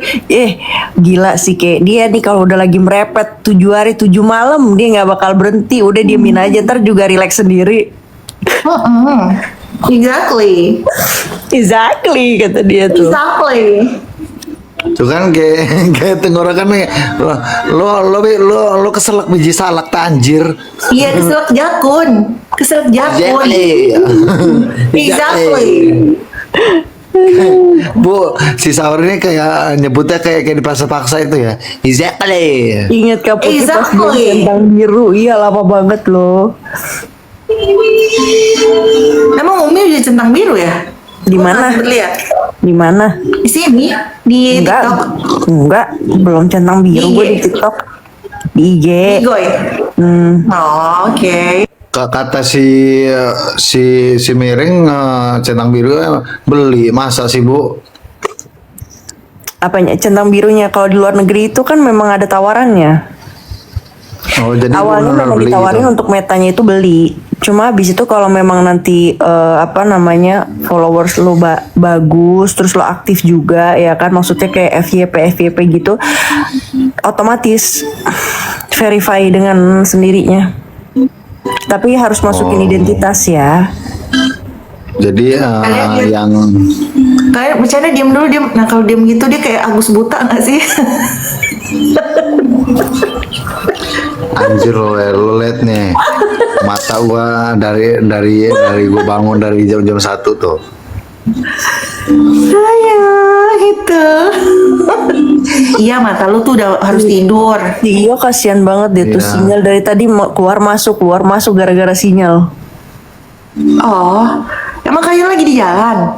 Gila sih kayak dia nih kalau udah lagi merepet 7 hari 7 malam dia nggak bakal berhenti. Udah diemin aja ntar juga relax sendiri. Exactly. Exactly kata dia tuh. Exactly. Tuh kan kayak tenggorokan nih. Lo keselak biji salak tanjir. Iya keselak jakun. Exactly. Exactly. Bu, si Saur ini kayak nyebutnya kayak dipaksa-paksa itu ya. Exactly. Ingat Kak Putih pas Exactly. dia centang biru. Iya lama banget loh. Emang Umi udah centang biru ya? Di mana? Gua nggak lihat. Di mana? Di sini di Enggak, TikTok. enggak, belum centang biru gue di TikTok. Di IG. Goy. Oh, oke. Kata si Miring centang biru beli masa sih Bu? Apanya centang birunya kalau di luar negeri itu kan memang ada tawarannya. Oh jadi Awalnya benar-benar memang beli ditawarin gitu. untuk metanya itu beli. Cuma habis itu kalau memang nanti apa namanya followers lo bagus, terus lo aktif juga ya kan, maksudnya kayak FYP gitu, otomatis verify dengan sendirinya. Tapi harus masukin identitas ya. Jadi yang Kayak bercanda diam dulu diam. Nah kalau diam gitu dia kayak Agus Buta nggak sih? anjir lo liat nih mata gua dari gua bangun dari jam 1 tuh. Sayang gitu. Iya mata lu tuh udah harus tidur. Iya kasihan banget dia tuh, Iya. sinyal dari tadi keluar masuk gara-gara sinyal. Oh, emang kayu lagi di jalan.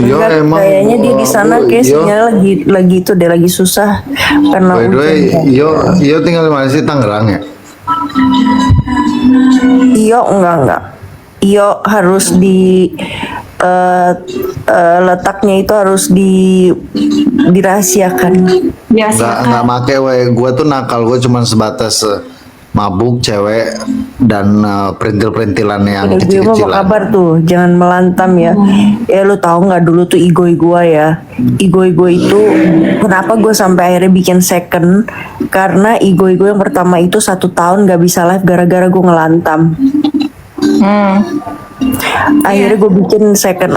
Yo Enggak, emang kayaknya dia di sana kayak yo, sinyal lagi itu dia lagi susah karena by the way, hujan. yo tinggal di mana sih, Tangerang ya? Iyo enggak. Iyo harus di letaknya itu harus dirahasiakan. Biasa Nggak make gua tuh nakal, gua cuman sebatas mabuk cewek dan perintil-perintilan yang Gue mau kecil-kecilan. kabar tuh, jangan melantam ya. Ya lu tahu nggak dulu tuh igoi gua ya. Igoi gua itu kenapa gue sampai akhirnya bikin second? Karena igoi gue yang pertama itu 1 tahun nggak bisa live gara-gara gue ngelantam. Akhirnya gue bikin second,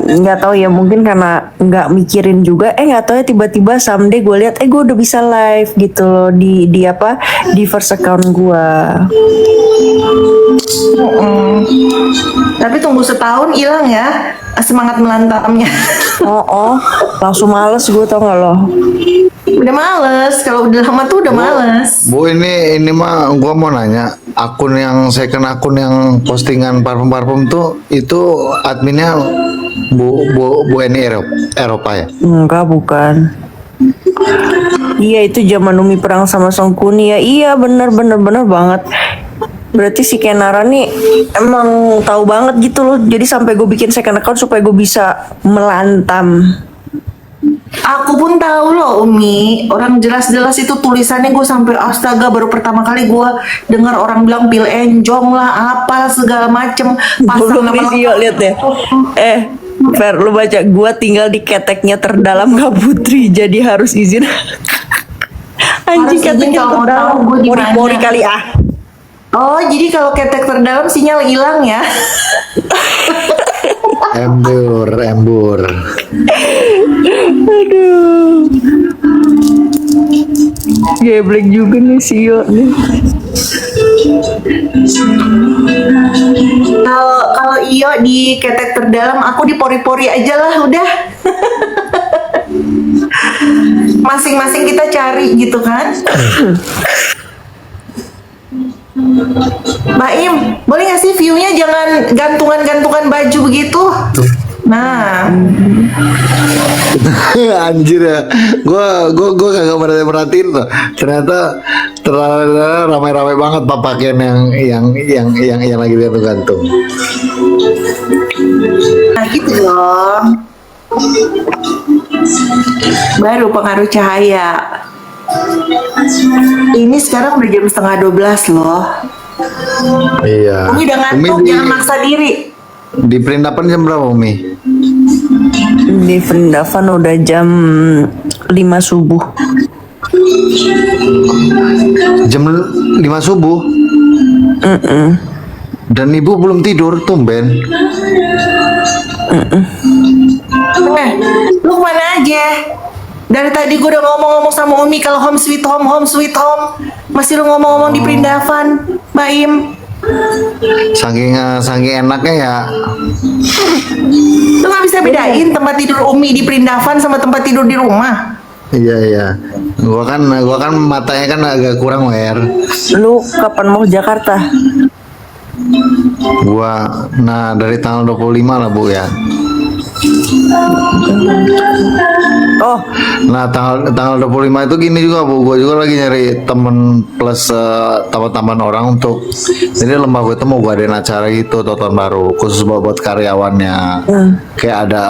nggak tahu ya, mungkin karena nggak mikirin juga, nggak tahu ya tiba-tiba someday gue lihat gue udah bisa live gitu loh di apa di first account gue. Tapi tunggu setahun hilang ya semangat melantamnya. Oh, langsung males gue, tau nggak lo? Udah males, kalau udah lama tuh udah males. Bu, ini mah gua mau nanya, akun yang postingan parfum tuh itu adminnya Bu Eni Eropa ya? Enggak, bukan. Iya, itu zaman Umi perang sama Songkuni ya. Iya, bener banget. Berarti si Kenara nih emang tahu banget gitu loh. Jadi sampai gue bikin second account supaya gue bisa melantam. Aku pun tahu loh Umi, orang jelas-jelas itu tulisannya gue sampai astaga, baru pertama kali gue dengar orang bilang pil enjong lah, apa segala macem. Belum nih sih, yuk lihat deh. Fer, lu baca, gua tinggal di keteknya terdalam Kak Putri, jadi harus izin. Anjing, Harus izin keteknya kalau mau terdalam. tahu gua di mana. Pori-pori kali ah. Oh, jadi kalau ketek terdalam sinyal hilang ya? Embur. Aduh. Geblek juga nih si Yo nih. Kalau Iyo di ketek terdalam, aku di pori-pori aja lah udah. Masing-masing kita cari gitu kan? Mbak Im, boleh nggak sih view-nya jangan gantungan-gantungan baju begitu? Nah, Anjir ya, gua kagak merhatiin tuh. Ternyata terlalu ramai-ramai banget pak pakaian yang lagi dia gantung. nah gitu dong. Baru pengaruh cahaya. Ini sekarang udah jam setengah 12 loh. Iya. Umi udah ngantuk, jangan maksa diri. Di perindapan jam berapa Umi? Di Vrindavan udah jam 5 subuh. Jam 5 subuh. Dan ibu belum tidur, tumben. Lu kemana aja? Dari tadi gue udah ngomong-ngomong sama Umi kalau home sweet home, home sweet home. Masih lu ngomong-ngomong di Perindavan, Mbak Im. Saking enaknya ya. Lu gak bisa bedain tempat tidur Umi di Perindavan sama tempat tidur di rumah. Iya. Gua kan matanya kan agak kurang wer. Lu kapan mau ke Jakarta? Nah dari tanggal 25 lah Bu ya. Oh, Nah tanggal 25 itu gini juga Bu, gue juga lagi nyari temen plus teman-teman orang untuk, jadi lembah gue itu mau gue adain acara gitu tahun baru khusus buat karyawannya. Kayak ada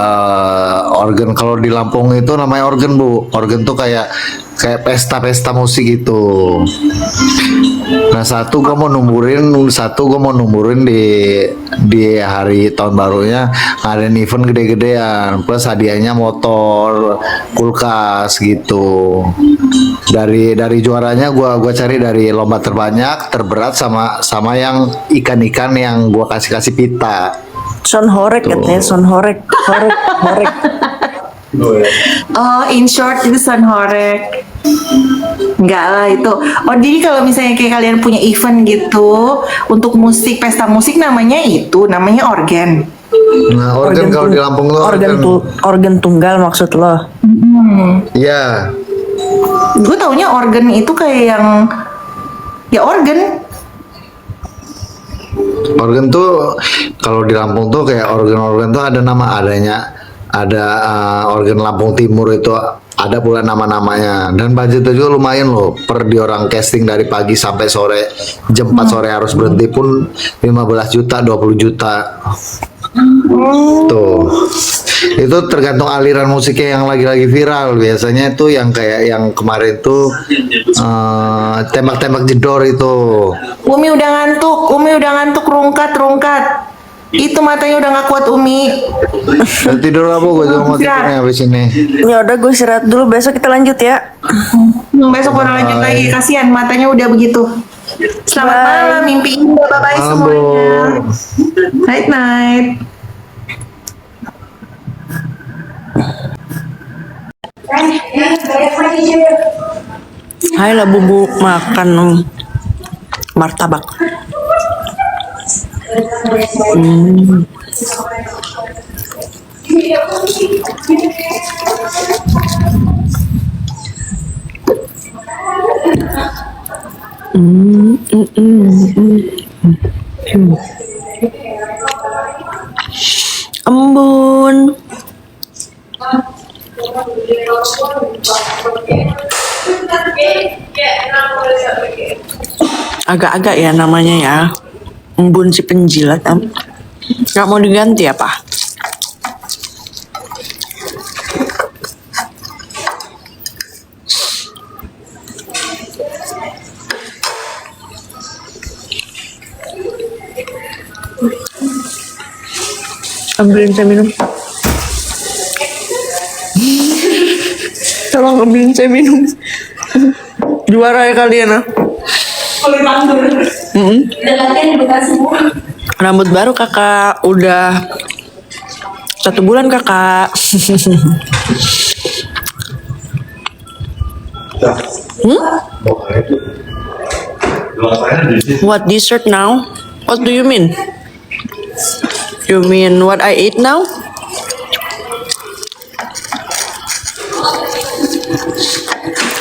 organ, kalau di Lampung itu namanya organ Bu, organ tuh kayak pesta-pesta musik gitu. Nah satu gue mau numburin di hari tahun barunya ngadain event gede-gedean, plus hadiahnya motor, kulkas gitu. Dari juaranya gua cari dari lomba terbanyak, terberat sama yang ikan-ikan yang gua kasih pita. son horek katanya, son horek. Oh, in short itu Son Horek. Enggak lah itu. Oh, jadi kalau misalnya kayak kalian punya event gitu untuk musik, pesta musik namanya organ. Nah organ kalau di Lampung tuh Organ tunggal maksud lo? Iya. Gue taunya organ itu kayak yang ya organ. Organ tuh kalau di Lampung tuh kayak organ tuh ada organ Lampung Timur itu ada pula nama-namanya, dan budgetnya juga lumayan loh, per di orang casting dari pagi sampai sore, jam 4 sore harus berhenti pun 15 juta 20 juta tuh. Itu tergantung aliran musiknya yang lagi viral. Biasanya itu yang kayak yang kemarin tuh tembak-tembak jedor itu. Umi udah ngantuk, rungkat. Itu matanya udah gak kuat Umi. Dan tidur apa gue juga mau tidur nih habis ini. Ya udah, gue istirahat dulu, besok kita lanjut ya. Besok baru lanjut lagi, kasihan matanya udah begitu. Selamat malam, mimpi indah, bye-bye Malam, semuanya. Bu. Night. Hai lah bubu, makan martabak. Embun. Agak-agak ya namanya ya. Embun si penjilat. Nggak mau diganti apa? Ambilin saya minum. Tolong ambilin saya minum. Juara ya kalian ah. Rambut baru kakak, udah 1 bulan kakak. What dessert now? What do you mean? You mean what I eat now?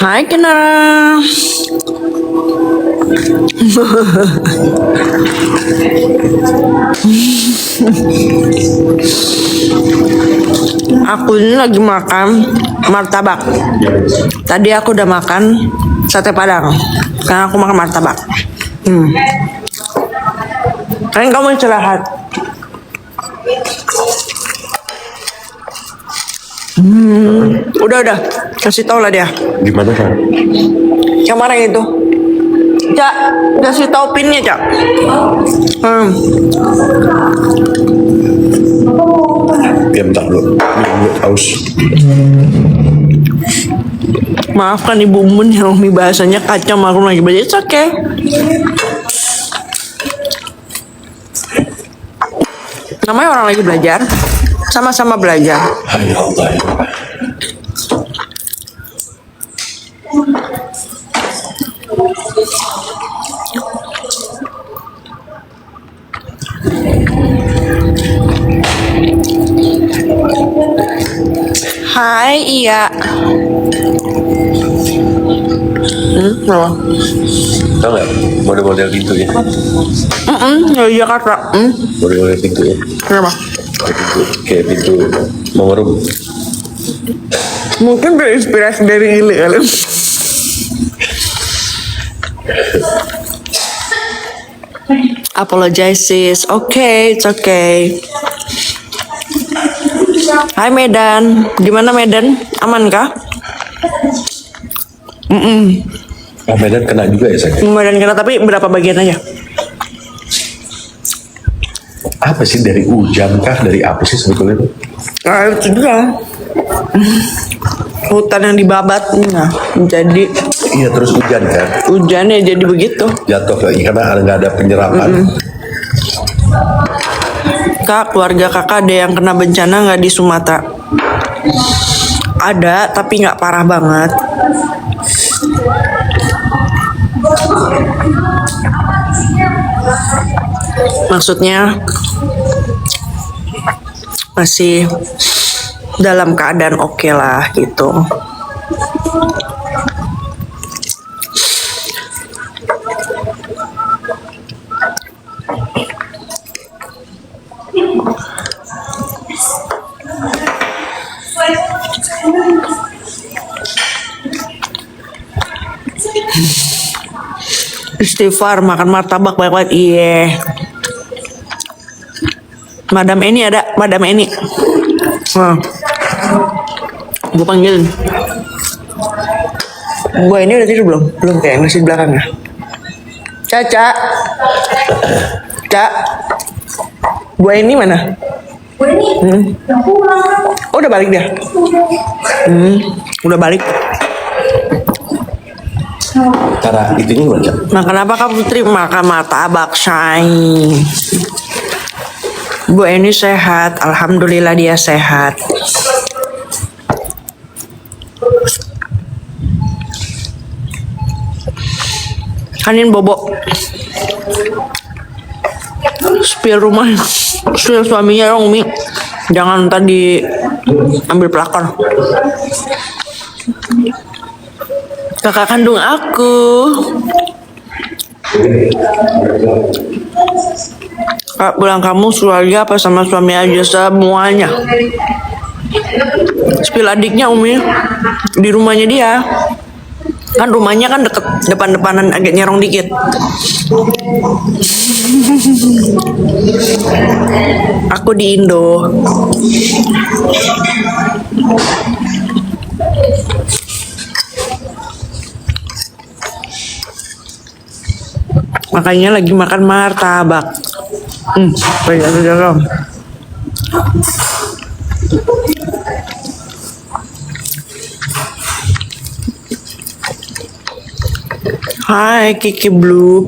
Hai Kinara. Aku ini lagi makan martabak. Tadi aku udah makan sate padang. Sekarang aku makan martabak. Kalian kamu istirahat. Udah. Kasih tau lah dia. Gimana kan? Yang mana itu? Cak, kasih tau pinnya, Cak. Ya bentar dulu. Minum haus. Maafkan Ibu Mun yang Umi bahasanya kacau, aku lagi baca. It's okay. Namanya orang lagi belajar, sama-sama belajar. Ya Allah. Hai, iya. Kenapa? Tahu nggak model-model pintu ya? Dari Jakarta. Model-model pintu ya? Kenapa? Kayak pintu mengerum. Mungkin terinspirasi dari ini kali. Apologize sis. Okay, it's okay. Hai Medan, gimana Medan? Aman kah? Ah, Medan kena juga ya saya. Medan kena, tapi berapa bagian aja? Apa sih, dari hujan kah? Dari apa sih sebetulnya? Nah, itu juga. Hutan yang dibabat, nah, jadi Iya, terus hujan kan? hujannya jadi begitu. Jatuh lagi karena nggak ada penyerapan. Kak, keluarga kakak ada yang kena bencana nggak di Sumatera? Ada, tapi nggak parah banget. Maksudnya masih dalam keadaan oke lah gitu. Istighfar, makan martabak banyak-banyak. Iya. Madam Eni ada, Madam Eni. Gue panggilin. Gue ini udah tidur belum? Belum, kayak masih di belakangnya. Caca. Cak. Gue ini mana? Oh, udah balik dia. Udah balik. Cara itunya gimana? Makan apa Kak Putri? Makan martabak, say. Bu ini sehat, alhamdulillah dia sehat. Kanin bobo. Spill rumah, spill suaminya dong, Mi. Jangan tadi ambil pelakor. Kakak kandung aku. Kak, pulang kamu keluarga apa sama suami aja? Semuanya. Spill adiknya Umi di rumahnya dia. Kan rumahnya kan deket depan-depanan, agak nyerong dikit. Aku di Indo. Makanya lagi makan martabak. Dalam. Hai Kiki Blue.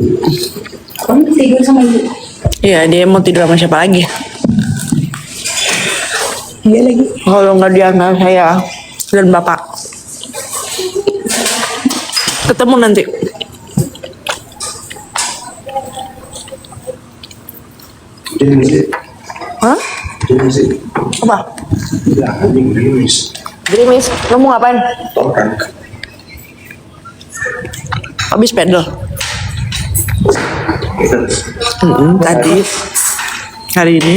Kamu tidur sama ibu? Iya, dia mau tidur sama siapa lagi? Iya lagi. Kalau nggak dia antara saya dan bapak. Ketemu nanti. Hah? Apa? Gerimis, kamu ngapain? Habis pedal. Tadi hari ini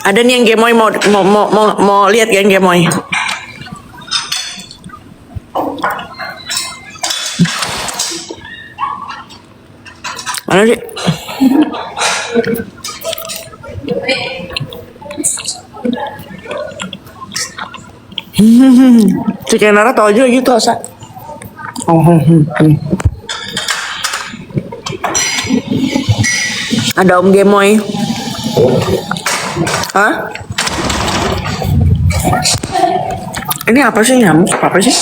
ada nih yang gemoy mau lihat yang gemoy. Mana sih? Si Kenara tau aja gitu Asa. Ada Om Gemoy. Hah? Ini apa sih nyamuk? Apa sih?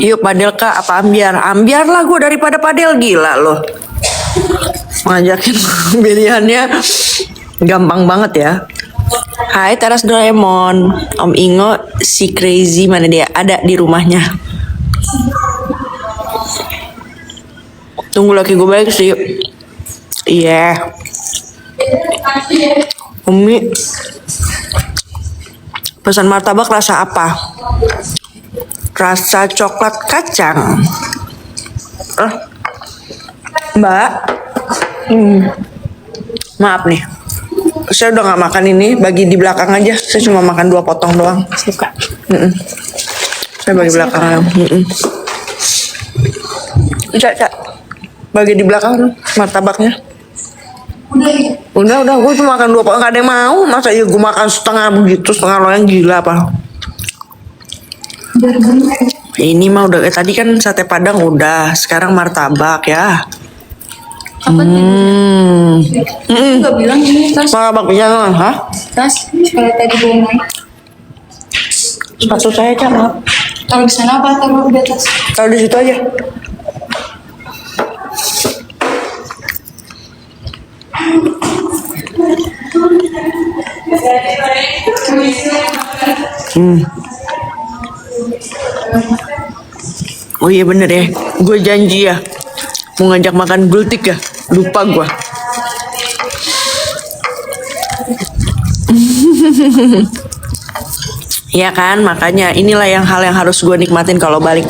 Yuk padel kak, apa ambiar? Ambiar lah gue daripada padel, gila loh. Ngajakin pilihannya gampang banget ya. Hai Teras Doraemon, Om Ingo si crazy mana dia? Ada di rumahnya. Tunggu lagi gue balik sih. Iya. Umi pesan martabak rasa apa? Rasa coklat kacang. Mbak, maaf nih, saya udah nggak makan ini, bagi di belakang aja. Saya cuma makan 2 potong doang. Suka. Saya bagi belakang. Cak, bagi di belakang martabaknya. Udah, gue cuma makan 2 potong, nggak ada yang mau. Masa iya gue makan setengah begitu, setengah loyang, gila apa? Ini mah udah, tadi kan sate padang udah, sekarang martabak ya. Kapan Gak bilang ini tas. Martabak bisa kan? Hah? Tas. Kalau tadi gue main. Sepatu saya Cak, maaf. Taruh di sana apa taruh di atas? Taruh di situ aja. Oh iya bener ya, gue janji ya mau ngajak makan gultik ya, lupa gue. Ya kan, makanya inilah yang hal yang harus gue nikmatin kalau balik.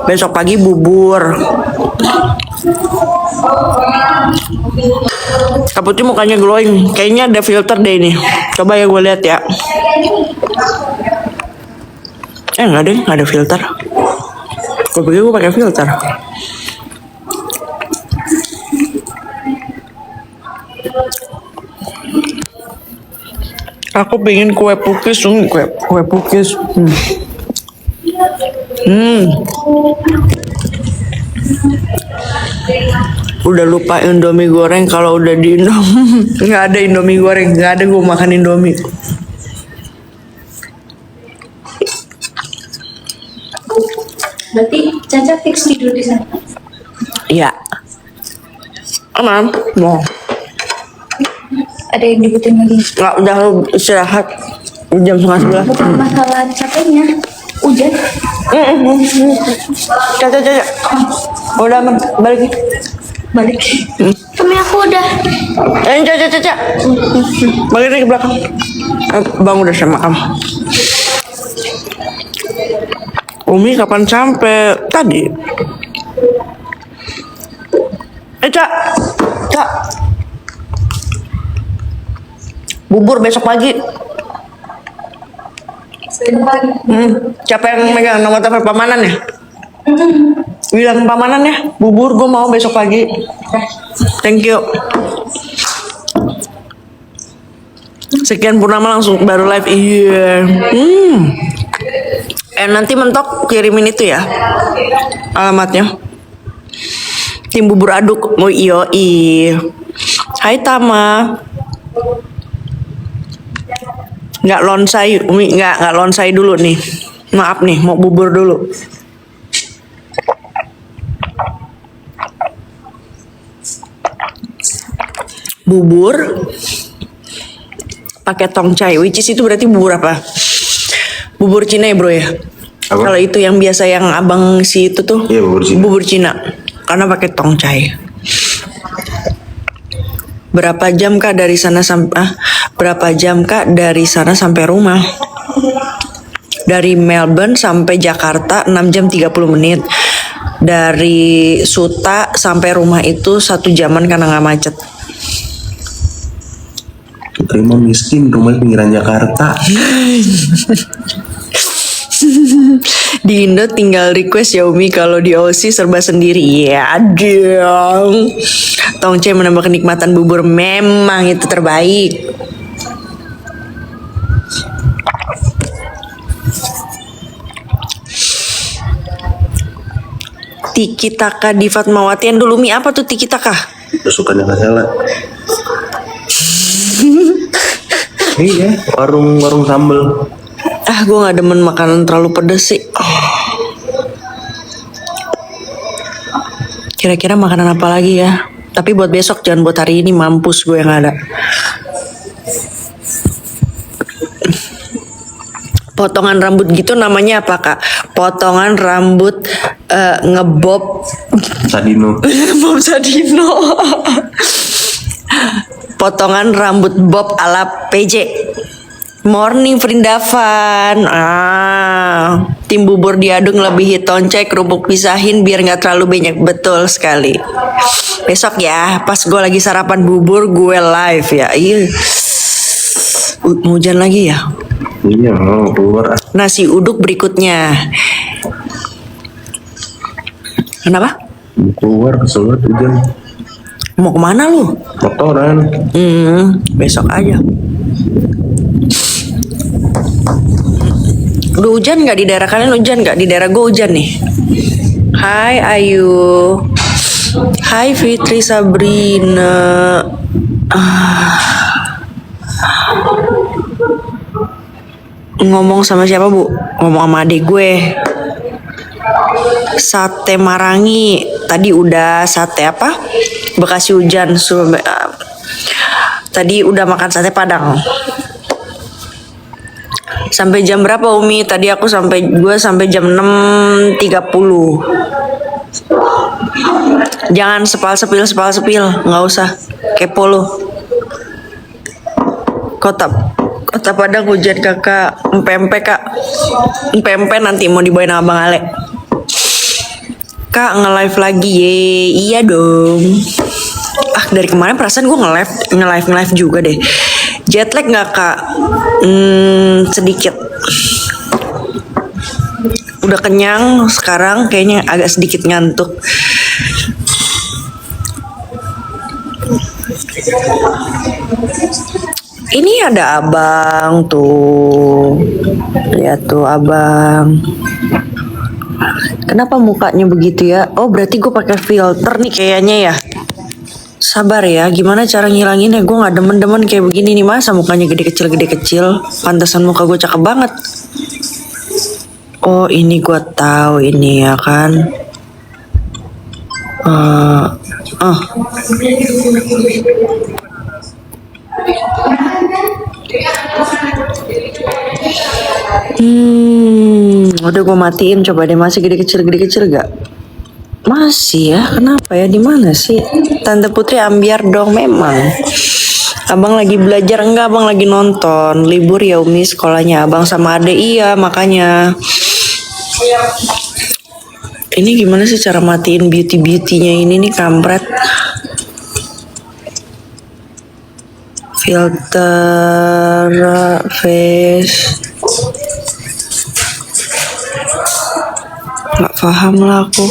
Besok pagi bubur. Kaputi mukanya glowing, kayaknya ada filter deh ini. Coba ya gue lihat ya. Enggak deh, nggak ada filter. Gue pikir gue pakai filter. Aku pengen kue pukis, kue pukis. Udah lupa Indomie goreng kalau udah di Indomie. Nggak ada Indomie goreng, nggak ada gue makan Indomie. Berarti Caca fix tidur di sana. Iya. Aman, mau. Ada yang dibutuhin lagi. Nggak, udah lu istirahat. Jam 10:30. Bukan masalah capeknya. Hujan. Caca. Udah aman, balik. Balik. Kami aku udah. Caca. Balik lagi ke belakang. Bang udah sama kamu. Umi kapan sampai tadi? Cak. Bubur besok pagi. Siapa yang megang nomor telepon pamanan ya? Bilang pamanan ya, bubur gue mau besok pagi. Thank you. Sekian Purnama langsung baru live. Iya. Nanti mentok kirimin itu ya alamatnya. Tim bubur aduk. Oh yoi. Hai Tama. Nggak lonsai, Umi nggak lonsai dulu nih. Maaf nih, mau bubur dulu. Bubur pakai tongcai, which is itu berarti bubur apa? Bubur Cina ya bro ya? Apa? Kalau itu yang biasa yang abang si itu tuh Iya, bubur Cina. Bubur Cina. karena pakai tongcai. Berapa jam kak dari sana sampai rumah? Dari Melbourne sampai Jakarta 6 jam 30 menit. Dari Suta sampai rumah itu 1 jaman karena nggak macet. Terima miskin, rumah pinggiran Jakarta. Di Indo tinggal request ya Umi, kalau di Aussie serba sendiri. Ya dong. Tongcai menambah kenikmatan bubur, memang itu terbaik. Tiki Taka di Fatmawatian dulu Mi, apa tuh Tiki Taka? Kesukaan yang salah. Iya, warung sambel. Gue nggak demen makanan terlalu pedes sih. Kira-kira makanan apa lagi ya? Tapi buat besok, jangan buat hari ini, mampus gue yang ada. Potongan rambut gitu namanya apa kak? Potongan rambut ngebob Sadino. Bob Sadino. Potongan rambut bob ala PJ. Morning Vrindavan. Tim bubur diaduk ngelebihi tongcai, kerupuk pisahin biar nggak terlalu banyak. Betul sekali. Besok ya, pas gue lagi sarapan bubur gue live ya. Iya. Hujan lagi ya. Iya, mau keluar. Nasi uduk berikutnya. Kenapa? Mau keluar, kesel banget hujan. Mau kemana lu? Motoran. Besok aja. Udah hujan nggak di daerah kalian? Hujan nggak? Di daerah gue hujan nih. Hai Ayu. Hai Fitri Sabrina. Ngomong sama siapa Bu? Ngomong sama adik gue. Sate Marangi. Tadi udah sate apa? Bekasi hujan. Tadi udah makan sate Padang. Sampai jam berapa Umi? Tadi gue sampai jam 6.30. Jangan sepil, nggak usah. Kepo lu. Kota Padang hujan kakak. Empempe kak. Empempe nanti mau dibawain sama Bang Ale. Kak nge-live lagi ye. Iya dong. Dari kemarin perasaan gue nge-live juga deh. Jet lag nggak kak? Sedikit. Udah kenyang sekarang, kayaknya agak sedikit ngantuk. Ini ada abang tuh. Lihat tuh abang. Kenapa mukanya begitu ya? Oh berarti gue pakai filter nih kayaknya ya. Sabar ya, gimana cara ngilanginnya? Gue gak demen-demen kayak begini nih. Masa mukanya gede kecil. Pantesan muka gue cakep banget. Oh ini gue tahu ini ya kan. Udah gue matiin, coba deh, masih gede kecil gak? Masih ya, kenapa ya? Di mana sih? Tante Putri ambiar dong, memang. Abang lagi belajar enggak? Abang lagi nonton. Libur ya Umi sekolahnya abang sama adek, iya makanya. Ini gimana sih cara matiin beauty-nya ini nih, kampret. Filter face. Gak paham lah aku.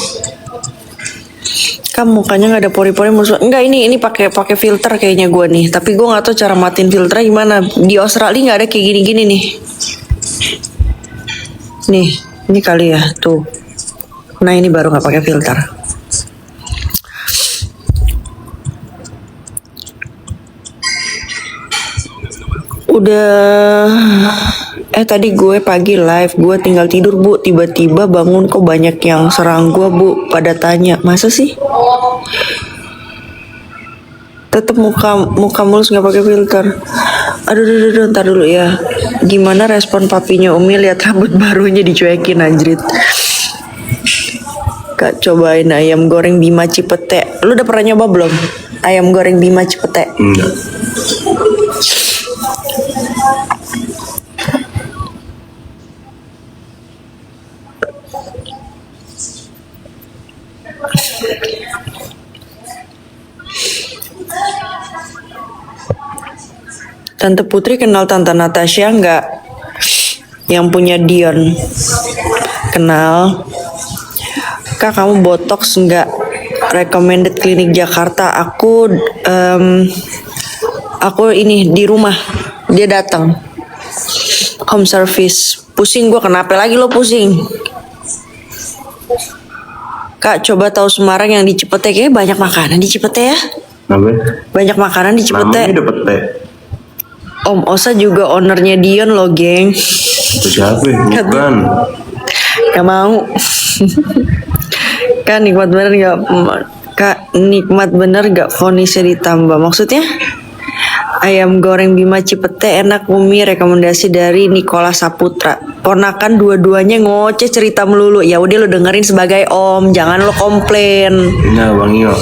Kan mukanya nggak ada pori-pori musuh. Enggak, ini pakai filter kayaknya gue nih. Tapi gue nggak tahu cara matiin filternya gimana. Di Australia nggak ada kayak gini-gini nih. Nih, ini kali ya tuh. Nah ini baru nggak pakai filter. Udah. Tadi gue pagi live, gue tinggal tidur Bu, tiba-tiba bangun kok banyak yang serang gue Bu, pada tanya, masa sih? Tetep muka mulus nggak pakai filter. Aduh, ntar dulu ya. Gimana respon papinya Umi lihat rambut barunya dicuekin anjrit? Kak, cobain ayam goreng Bima Cipete. Lu udah pernah nyoba belum? Ayam goreng Bima Cipete. Enggak. Tante Putri kenal Tante Natasha nggak? Yang punya Dion. Kenal. Kak, kamu botox nggak? Recommended klinik Jakarta. Aku ini di rumah. Dia datang. Home service. Pusing gue, kenapa lagi lo pusing? Kak, coba tahu Semarang yang di Cipete. Kayaknya banyak makanan di Cipete ya. Namanya? Banyak makanan di Cipete. Namanya dapet teh. Om Osa juga ownernya Dion loh, geng. Itu siapa ya? Bukan. Gak mau. Kak, nikmat bener gak? Kak, nikmat bener gak vonisnya ditambah? Maksudnya? Ayam goreng Bima Cipete enak, Umi. Rekomendasi dari Nikola Saputra. Ponakan dua-duanya ngoceh cerita melulu. Ya udah, lo dengerin sebagai om, jangan lo komplain. Nah, Bang Iyo.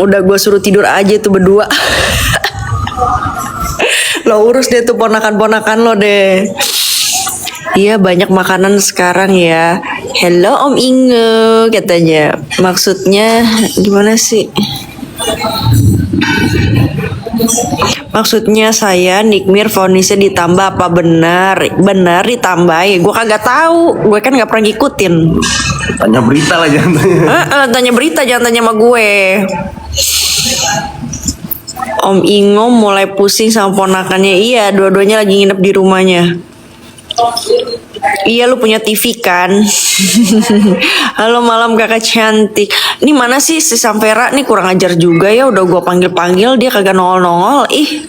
Udah gue suruh tidur aja tuh berdua. Lo urus deh tuh ponakan-ponakan lo deh. Iya, banyak makanan sekarang ya. Hello Om Inge katanya. Maksudnya gimana sih? Maksudnya saya Nikmir vonisnya ditambah apa benar? Benar ditambah ya. Gue kagak tahu. Gue kan nggak pernah ngikutin. Tanya berita lah jangan tanya. Tanya berita, jangan tanya sama gue. Om Ingo mulai pusing sama ponakannya. Iya, dua-duanya lagi nginep di rumahnya. Iya, lu punya TV kan? Halo malam kakak cantik. Ini mana sih si Samvera nih, kurang ajar juga ya. Udah gua panggil-panggil dia kagak nongol-nongol. Ih.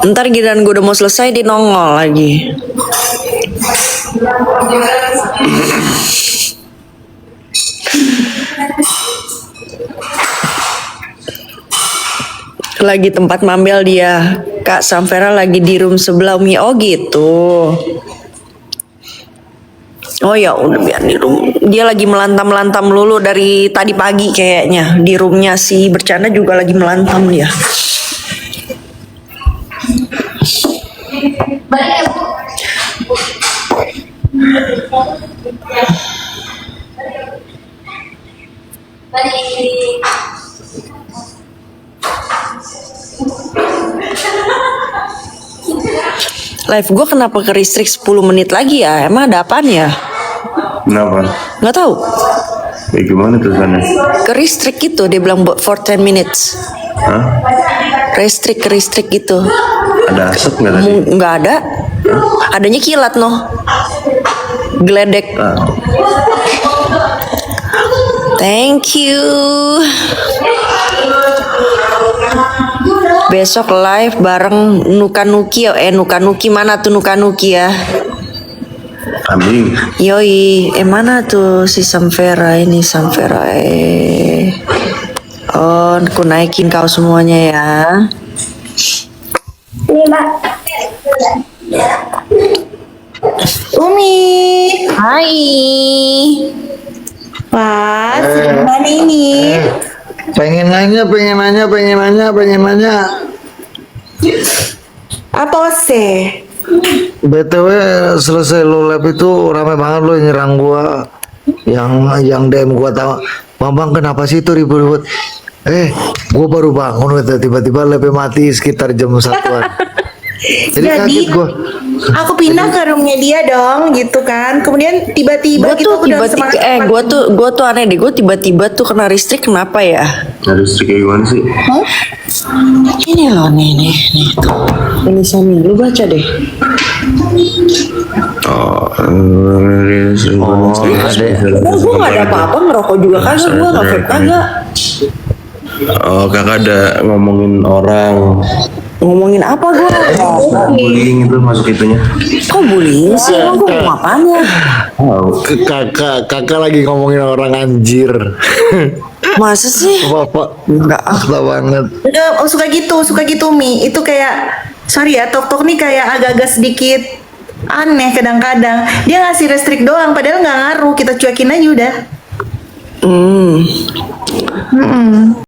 Ntar giliran gue udah mau selesai dia nongol lagi. Lagi tempat mambel dia. Kak Samvera lagi di room sebelah Umi. Oh gitu. Oh ya udah, biar di room. Dia lagi melantam-melantam lulu dari tadi pagi kayaknya. Di roomnya si Bercanda juga lagi melantam dia. Balik ya, Bu. Balik. Live gue kenapa ke restrict 10 menit lagi ya? Emang ada apaan ya? Kenapa? Nggak tahu. Ya gimana tulisannya? Ke restrict gitu, dia bilang for 10 minutes. Hah? Restrict gitu. Ada asap nggak tadi? Nggak ada. Adanya kilat noh. Geledek. Thank you. Besok live bareng Nuka-Nuki. Nuka-Nuki mana tuh Nuka-Nuki ya? Kambing. Yoi, mana tuh si Samvera ini Samvera Oh, aku naikin kau semuanya ya. Ini, Mbak. Umi. Hai. Wah, gimana ini? Pengen nanya. Apa sih? BTW selesai lo live itu rame banget lo nyerang gua. Yang DM gua tahu. Bang, kenapa sih itu ribut-ribut? Gua baru bangun gitu, tiba-tiba live mati sekitar jam 1-an. Jadi kaget gua. Aku pindah ke roomnya dia dong, gitu kan. Kemudian tiba-tiba Gue gitu tuh aku udah tiba-tiba semangat. gue tuh aneh deh. Gue tiba-tiba tuh kena listrik, kenapa ya? Ada listrik kayak gimana sih? Ini loh nih tuh. Tulisannya lu baca deh. Gue gak ada apa-apa, ngerokok juga kagak, gue nggak vape kagak. Oh, kakak ada ngomongin orang. Ngomongin apa gue? Bullying itu masuk itunya. Kok bullying sih? Emang gue ngomong apanya? Kakak lagi ngomongin orang anjir. Masa sih? Bapak Enggak. fakta banget. Enggak, suka gitu Mi. Itu kayak sorry ya, tok nih kayak agak-agak sedikit Aneh kadang-kadang dia ngasih restrik doang, padahal nggak ngaruh. Kita cuekin aja udah.